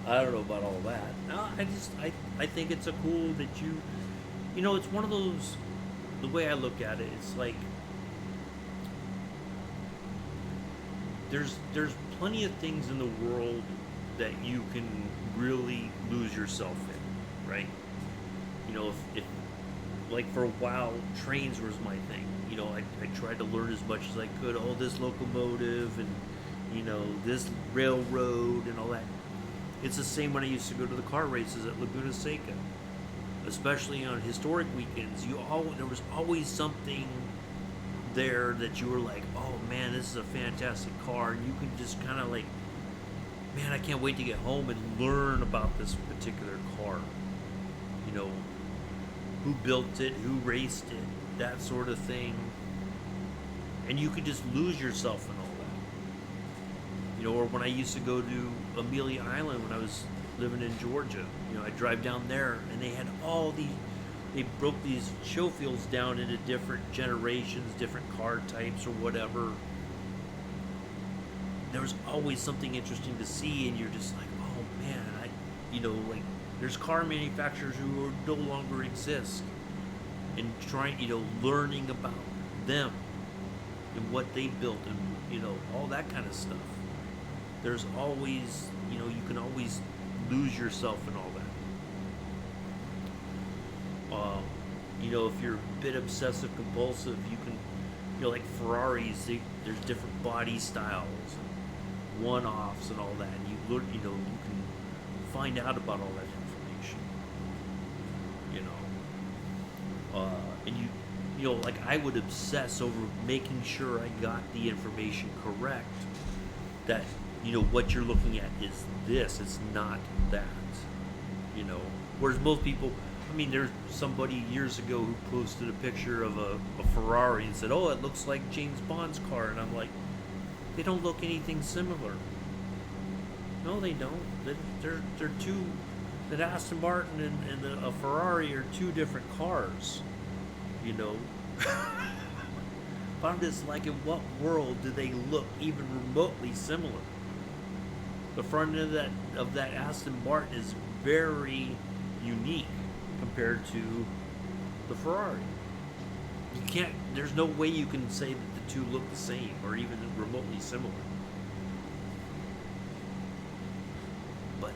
I don't know about all that. No, I think it's a cool that you know, it's one of those. The way I look at it, it's like there's plenty of things in the world that you can really lose yourself in, right? You know, if like for a while, trains was my thing. You know, I tried to learn as much as I could. Oh, this locomotive and you know this railroad and all that. It's the same when I used to go to the car races at Laguna Seca, especially on historic weekends. There was always something there that you were like, oh man, this is a fantastic car, and you can just kind of like, man, I can't wait to get home and learn about this particular car. You know, who built it, who raced it, that sort of thing, and you could just lose yourself in all that. You know, or when I used to go to Amelia Island when I was living in Georgia, you know, I'd drive down there and they had they broke these show fields down into different generations, different car types or whatever. There was always something interesting to see, and you're just like, oh man, you know, like there's car manufacturers who no longer exist, and trying, you know, learning about them and what they built and, you know, all that kind of stuff. There's always, you know, you can always lose yourself in all that. You know, if you're a bit obsessive compulsive, you can, you know, like Ferraris, there's different body styles and one-offs and all that, and you look, you know, you can find out about all that information. You know, and you know, like I would obsess over making sure I got the information correct. That, you know, what you're looking at is this, it's not that. You know, whereas most people, I mean, there's somebody years ago who posted a picture of a Ferrari and said, oh, it looks like James Bond's car, and I'm like, they don't look anything similar. No, they don't. They're two, that Aston Martin and a Ferrari are two different cars, you know. But I'm just like, in what world do they look even remotely similar? The front end of that Aston Martin is very unique compared to the Ferrari. You can't. There's no way you can say that the two look the same or even remotely similar. But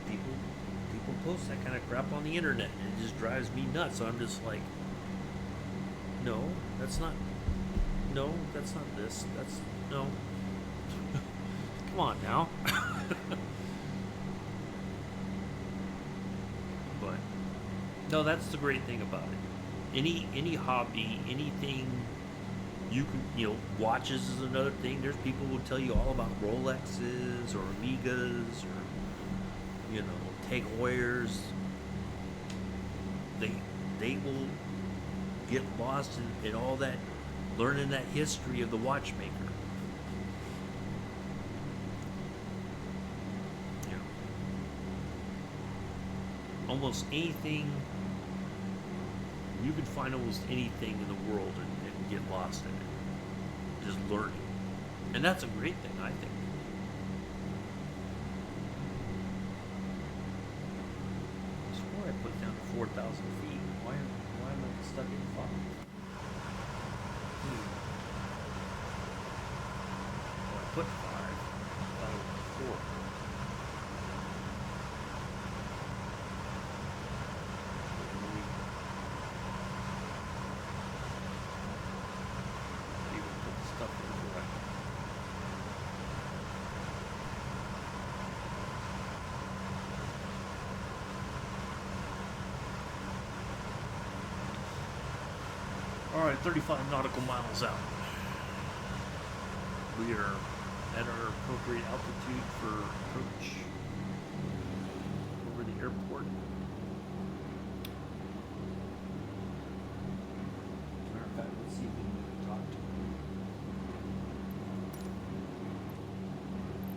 people post that kind of crap on the internet, and it just drives me nuts. So I'm just like, no, that's not. No, that's not this. That's no. Come on now. But no, that's the great thing about it. Any hobby, anything you can, you know, watches is another thing. There's people who will tell you all about Rolexes or Amigas or, you know, Tag Heuers. They will get lost in all that, learning that history of the watchmaker. Yeah. Almost anything, you can find almost anything in the world and get lost in it. Just learning. And that's a great thing, I think. I swore I put down to 4,000 feet. Why am I stuck at 5? Well, I put 5. I thought it was 4. Even put the stuff in the right. All right, 35 nautical miles out. We are at our appropriate altitude for approach over the airport. Matter of fact, let's see if we can talk to him.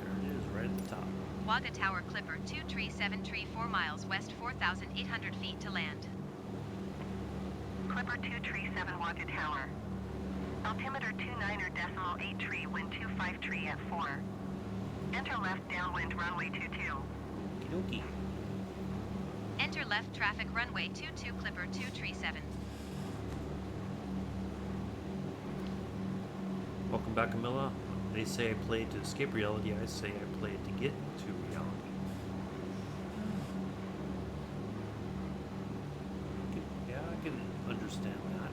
There it is, right at the top. Wagga Tower Clipper 237 4 miles west 4,800 feet to land. Clipper 237 Wagga Tower. Altimeter 29er decimal 8 tree, wind 25 tree at 4. Enter left downwind runway 22. Okie dokie. Enter left traffic runway 22 Clipper 237. Welcome back, Camilla. They say I play it to escape reality. I say I play it to get to reality. Yeah, I can understand that.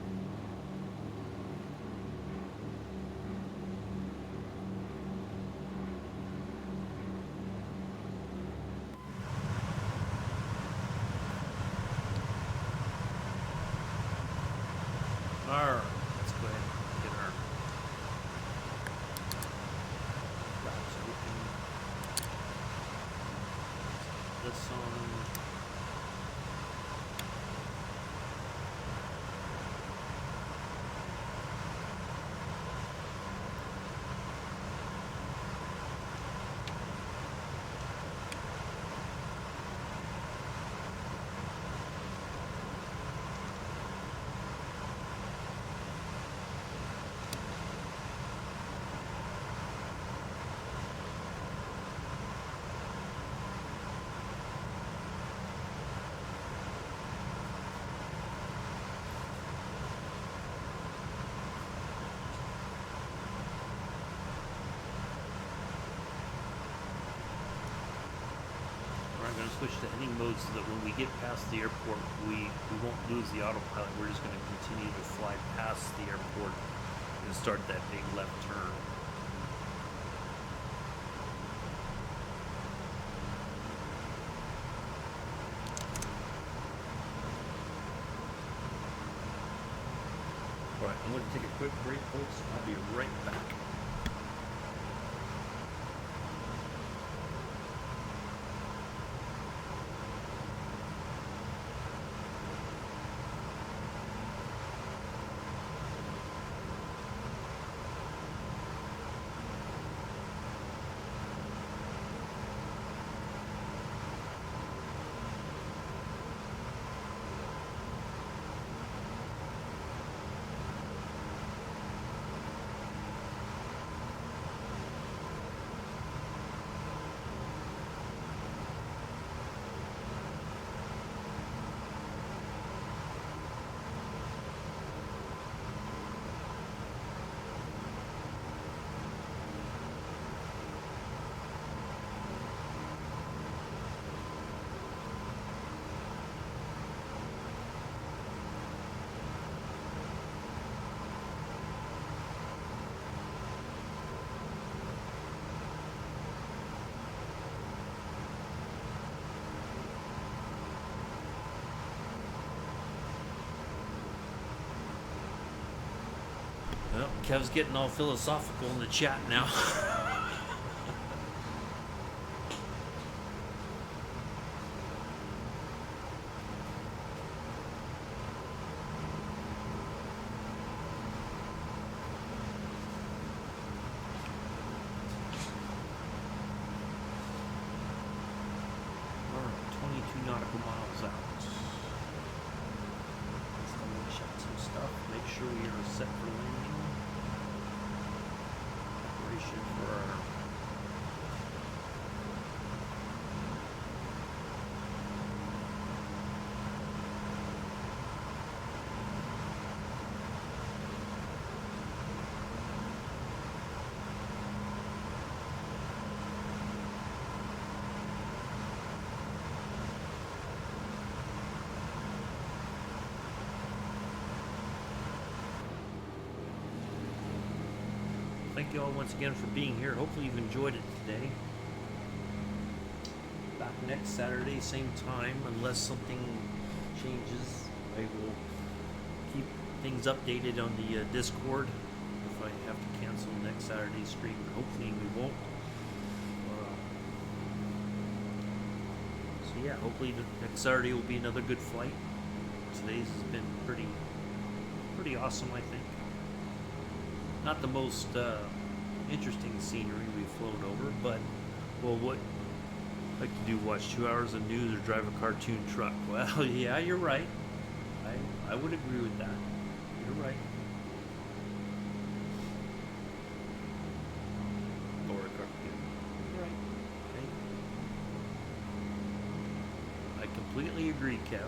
Alright, let's go ahead and get our flaps open. This on. I'm going to switch to heading mode so that when we get past the airport, we won't lose the autopilot. We're just going to continue to fly past the airport and start that big left turn. Alright, I'm going to take a quick break, folks. I'll be right back. Well, Kev's getting all philosophical in the chat now. We're 22 nautical miles out. Let's double check some stuff. Make sure we are set for landing. Preparation for our Thank you all once again for being here. Hopefully you've enjoyed it today. Back next Saturday, same time, unless something changes. I will keep things updated on the Discord if I have to cancel next Saturday's stream. Hopefully we won't. So yeah, hopefully the next Saturday will be another good flight. Today's has been pretty awesome, I think. Not the most interesting scenery we've flown over, but, well, what I like to do, watch 2 hours of news or drive a cartoon truck. Well, yeah, you're right. I would agree with that. You're right. Or a cartoon. You're right. Completely agree, Kev.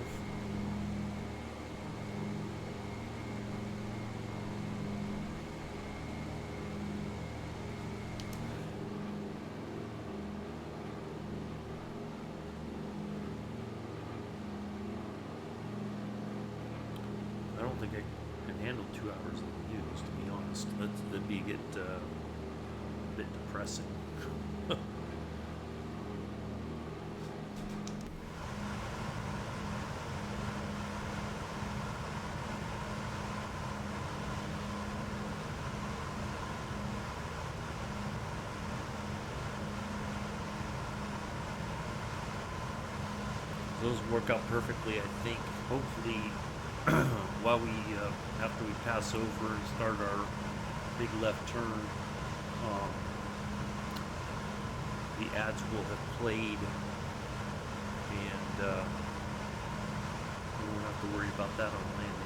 I don't think I can handle 2 hours of news, to be honest. That'd be a bit depressing. Those work out perfectly, I think. Hopefully, while after we pass over and start our big left turn, the ads will have played, and we won't have to worry about that on landing.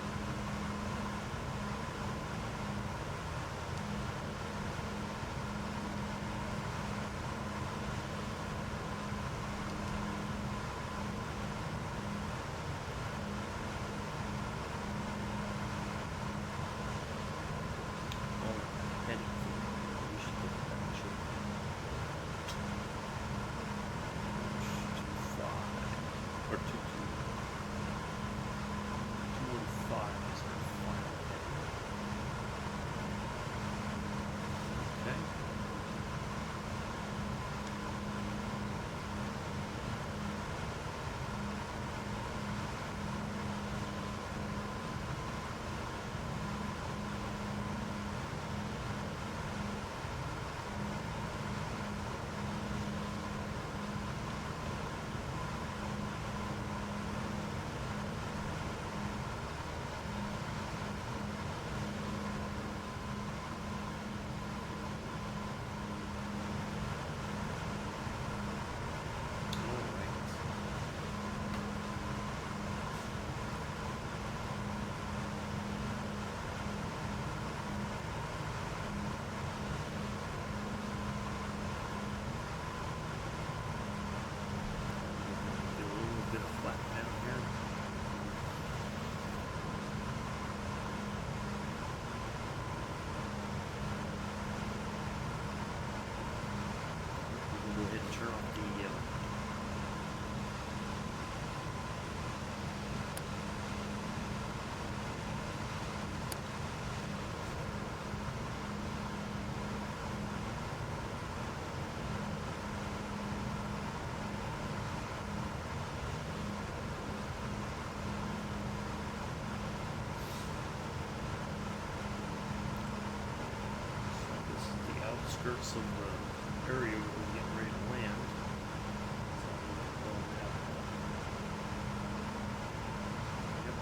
Outskirts of the area where we're getting ready to land. So we'll have, yep.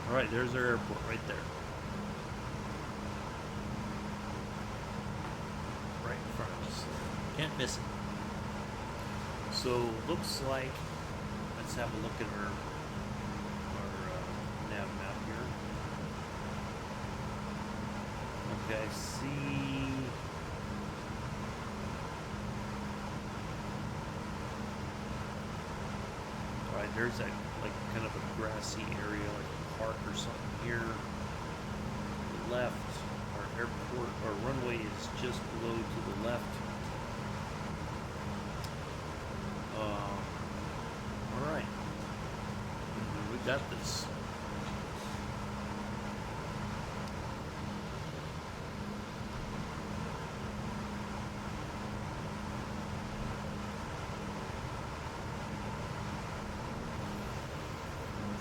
All right, there's our airport right there. Right in front of us. Can't miss it. So, looks like, let's have a look at our nav map here. Okay, I see. Alright, there's that, like, kind of a grassy area, like a park or something here. Left, our airport, our runway is just below to the left. Alright. We got this.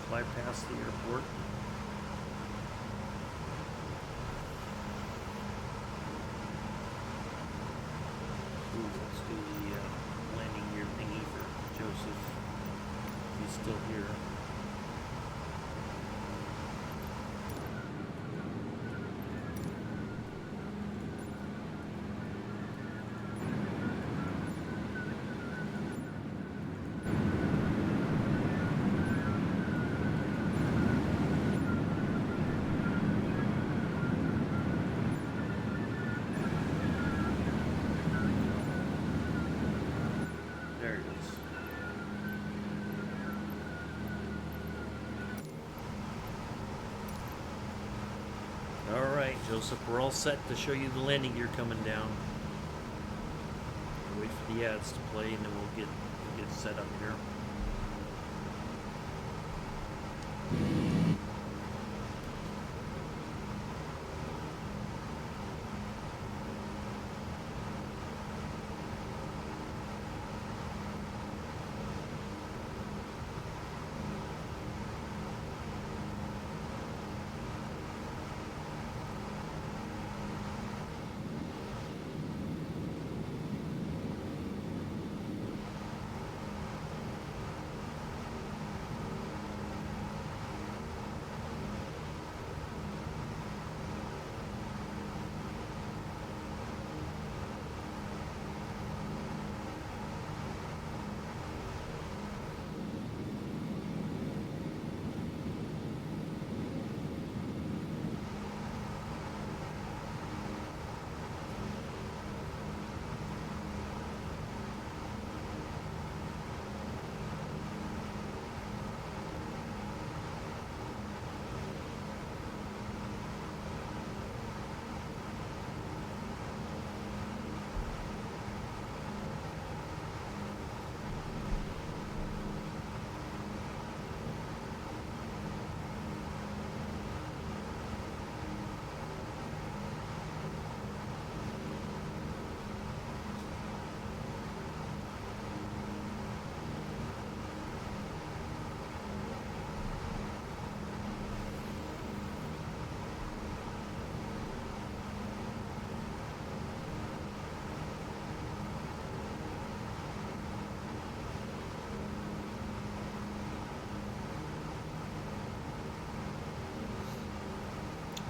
Fly past the airport. Ooh, let's do the landing gear thingy for Joseph. He's still here. There it is. Alright, Joseph, we're all set to show you the landing gear coming down. Wait for the ads to play and then we'll get set up here.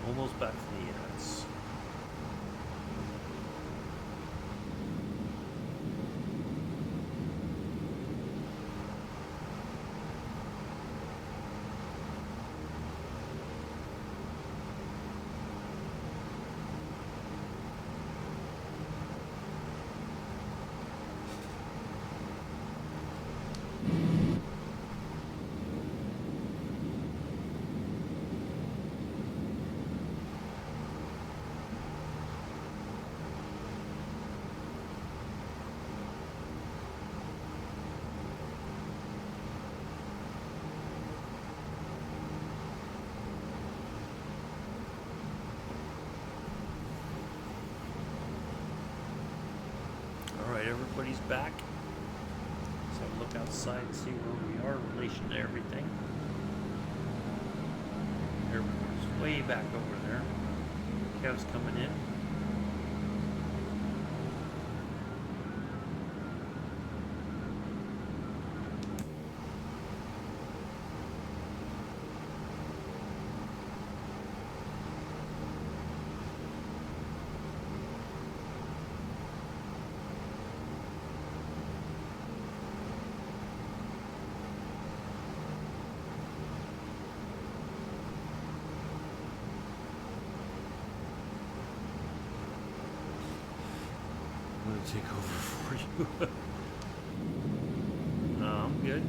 Almost back to the ads. Alright, everybody's back. Let's have a look outside and see where we are in relation to everything. Airport's way back over there. Cav's coming in. No, I'm good.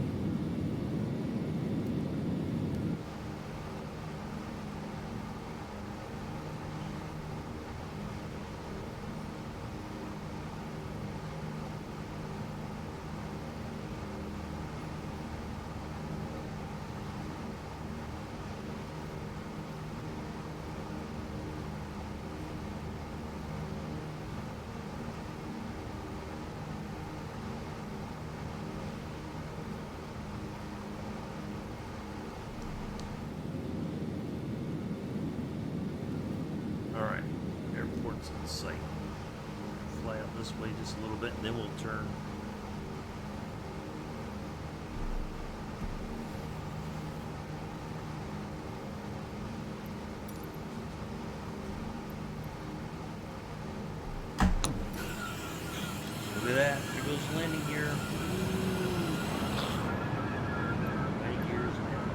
Alright, airport's in sight. Fly out this way just a little bit and then we'll turn. Look at that, here goes landing gear. Landing gears now.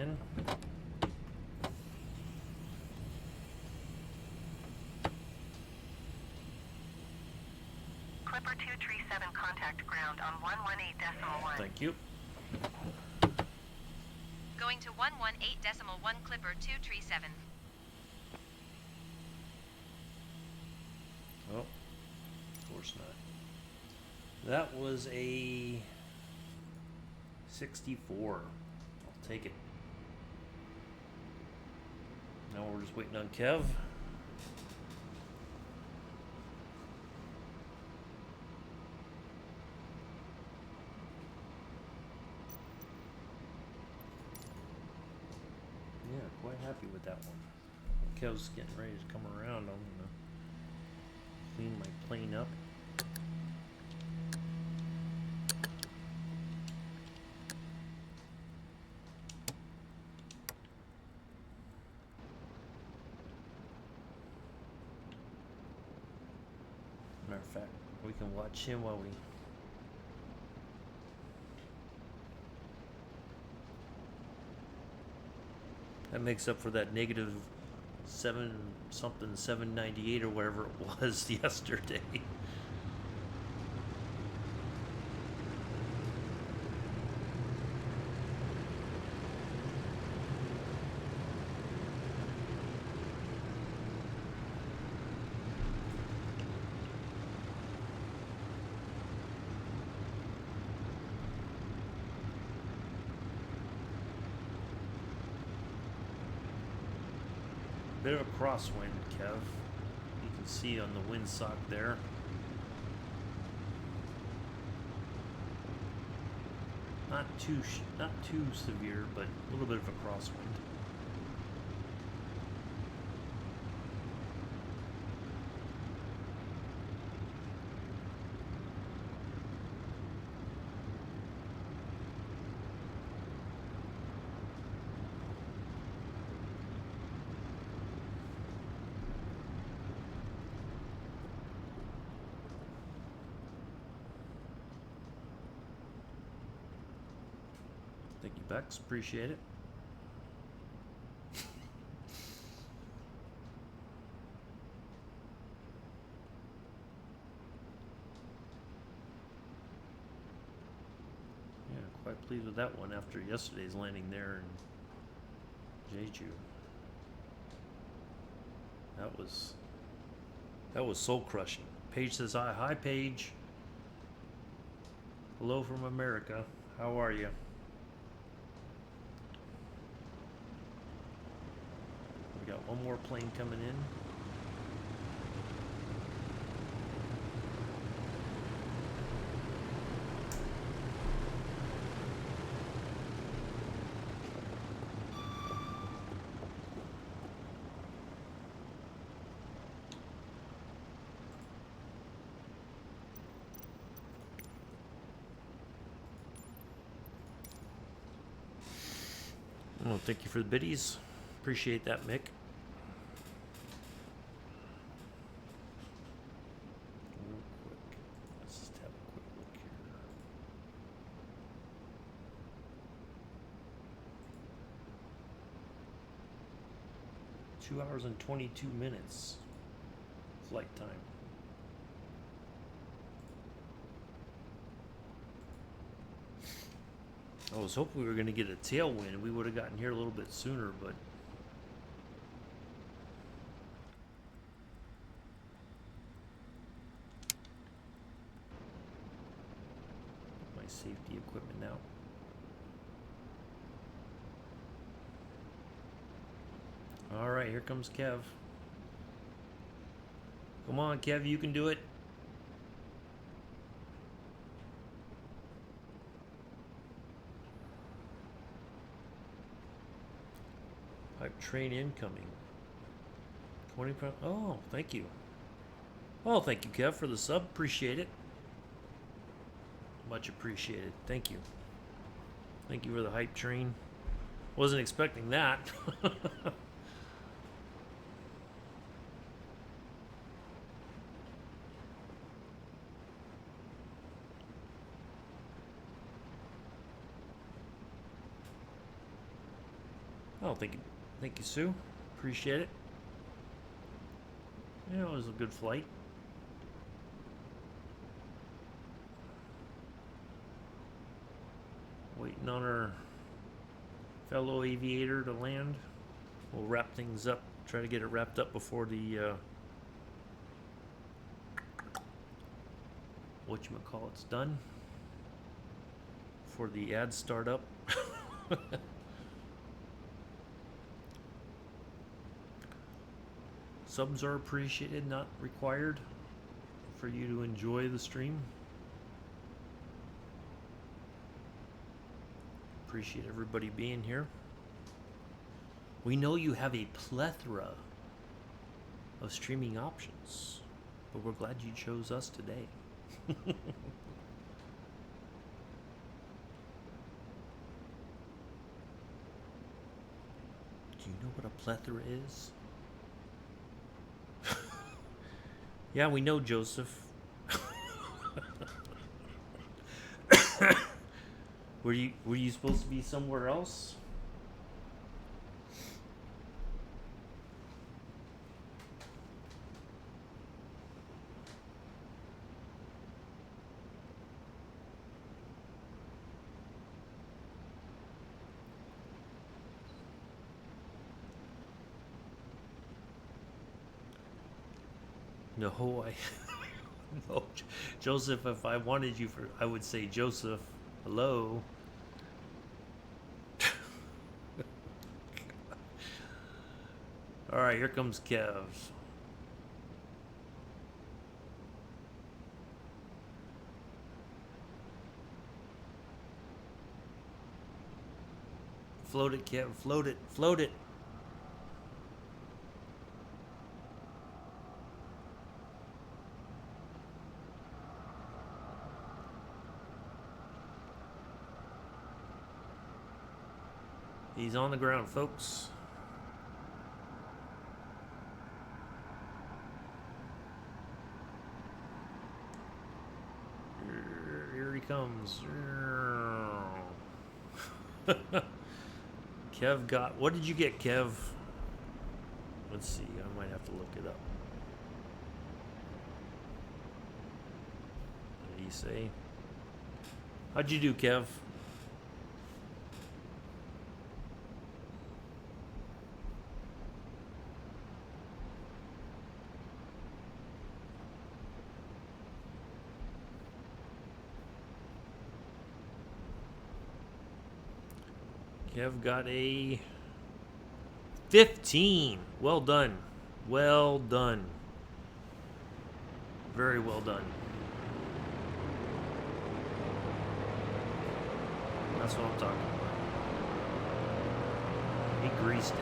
in. Clipper 237 contact ground on 118.1. Thank you. Going to 118.1 Clipper 237. Oh, of course not. That was a 64. I'll take it. Now we're just waiting on Kev. Yeah, quite happy with that one. Kev's getting ready to come around. I'm gonna clean my plane up. Matter of fact, we can watch him while we. That makes up for that negative 798 or whatever it was yesterday. Bit of a crosswind, Kev. You can see on the windsock there. Not too severe, but a little bit of a crosswind. Thank you, Bex. Appreciate it. Yeah, quite pleased with that one after yesterday's landing there in Jeju. That was soul crushing. Paige says hi. Hi, Paige. Hello from America. How are you? We got one more plane coming in. Well, thank you for the biddies. Appreciate that, Mick. Real quick. Let's just have a quick look here. 2 hours and 22 minutes flight time. I was hoping we were going to get a tailwind. We would have gotten here a little bit sooner, but my safety equipment now. All right, here comes Kev. Come on, Kev, you can do it. Pipe train incoming. 20 pound. Oh, thank you. Oh, thank you, Kev, for the sub. Appreciate it. Much appreciated. Thank you. Thank you for the hype train. Wasn't expecting that. Oh, thank you, Sue. Appreciate it. Yeah, it was a good flight. Waiting on our fellow aviator to land. We'll wrap things up. Try to get it wrapped up before the whatchamacallit's done. Before the ads start up. Subs are appreciated, not required, for you to enjoy the stream. Appreciate everybody being here. We know you have a plethora of streaming options, but we're glad you chose us today. Do you know what a plethora is? Yeah, we know, Joseph. Were you supposed to be somewhere else? No, no, Joseph. If I wanted you for, I would say Joseph. Hello. All right, here comes Kev. Float it, Kev. Float it. Float it. He's on the ground, folks. Here he comes. Kev got... What did you get, Kev? Let's see. I might have to look it up. What did he say? How'd you do, Kev? Kev got a 15. Well done. Well done. Very well done. That's what I'm talking about. He greased it.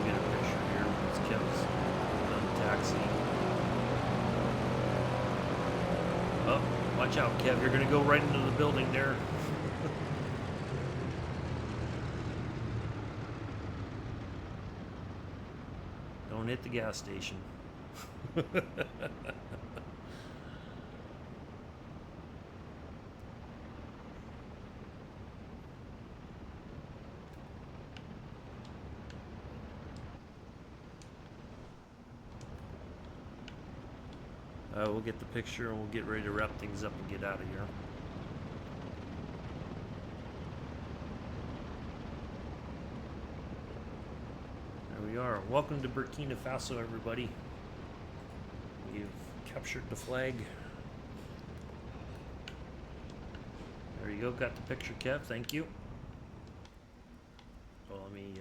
Get a picture here. It's Kev's taxi. Oh, watch out, Kev. You're going to go right into the building there. Don't hit the gas station. We'll get the picture and we'll get ready to wrap things up and get out of here. There we are. Welcome to Burkina Faso, everybody. We've captured the flag. There you go. Got the picture, Kev. Thank you. So let me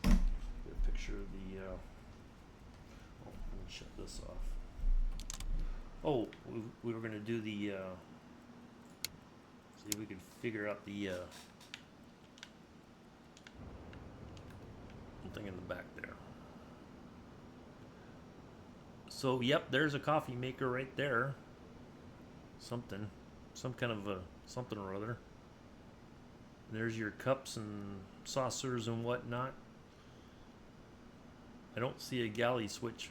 get a picture of the... oh, let me shut this off. Oh, we were going to do the, see if we could figure out the, thing in the back there. So, yep, there's a coffee maker right there. Something. Some kind of a, something or other. There's your cups and saucers and whatnot. I don't see a galley switch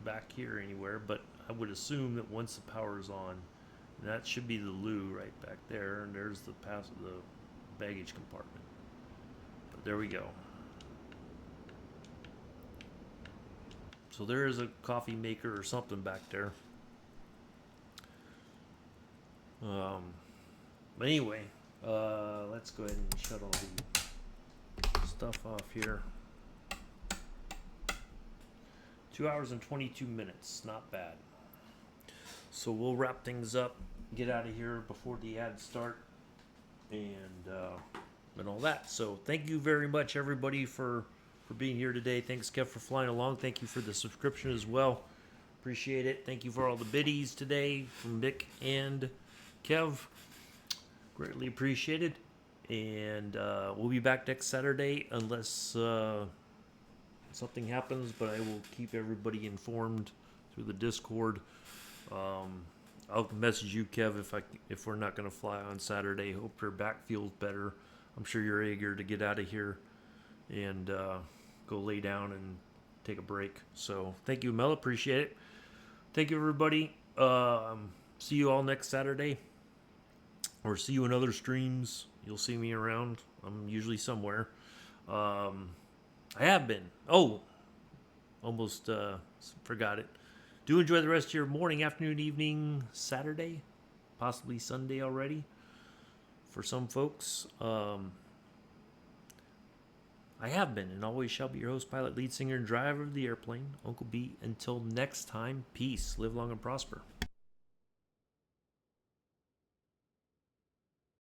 back here anywhere, but I would assume that once the power is on, and that should be the loo right back there, and there's the baggage compartment. But there we go. So there is a coffee maker or something back there. But anyway, let's go ahead and shut all the stuff off here. 2 hours and 22 minutes, not bad. So we'll wrap things up, get out of here before the ads start, and all that. So thank you very much, everybody, for being here today. Thanks, Kev, for flying along. Thank you for the subscription as well. Appreciate it. Thank you for all the biddies today from Mick and Kev. Greatly appreciated. And we'll be back next Saturday unless something happens, but I will keep everybody informed through the Discord. I'll message you, Kev, if we're not going to fly on Saturday. Hope your back feels better. I'm sure you're eager to get out of here and go lay down and take a break. So thank you, Mel. Appreciate it. Thank you, everybody. See you all next Saturday, or see you in other streams. You'll see me around. I'm usually somewhere. I have been. Oh, almost forgot it. Do enjoy the rest of your morning, afternoon, evening, Saturday, possibly Sunday already for some folks. I have been and always shall be your host, pilot, lead singer, and driver of the airplane, Uncle B. Until next time, peace, live long and prosper.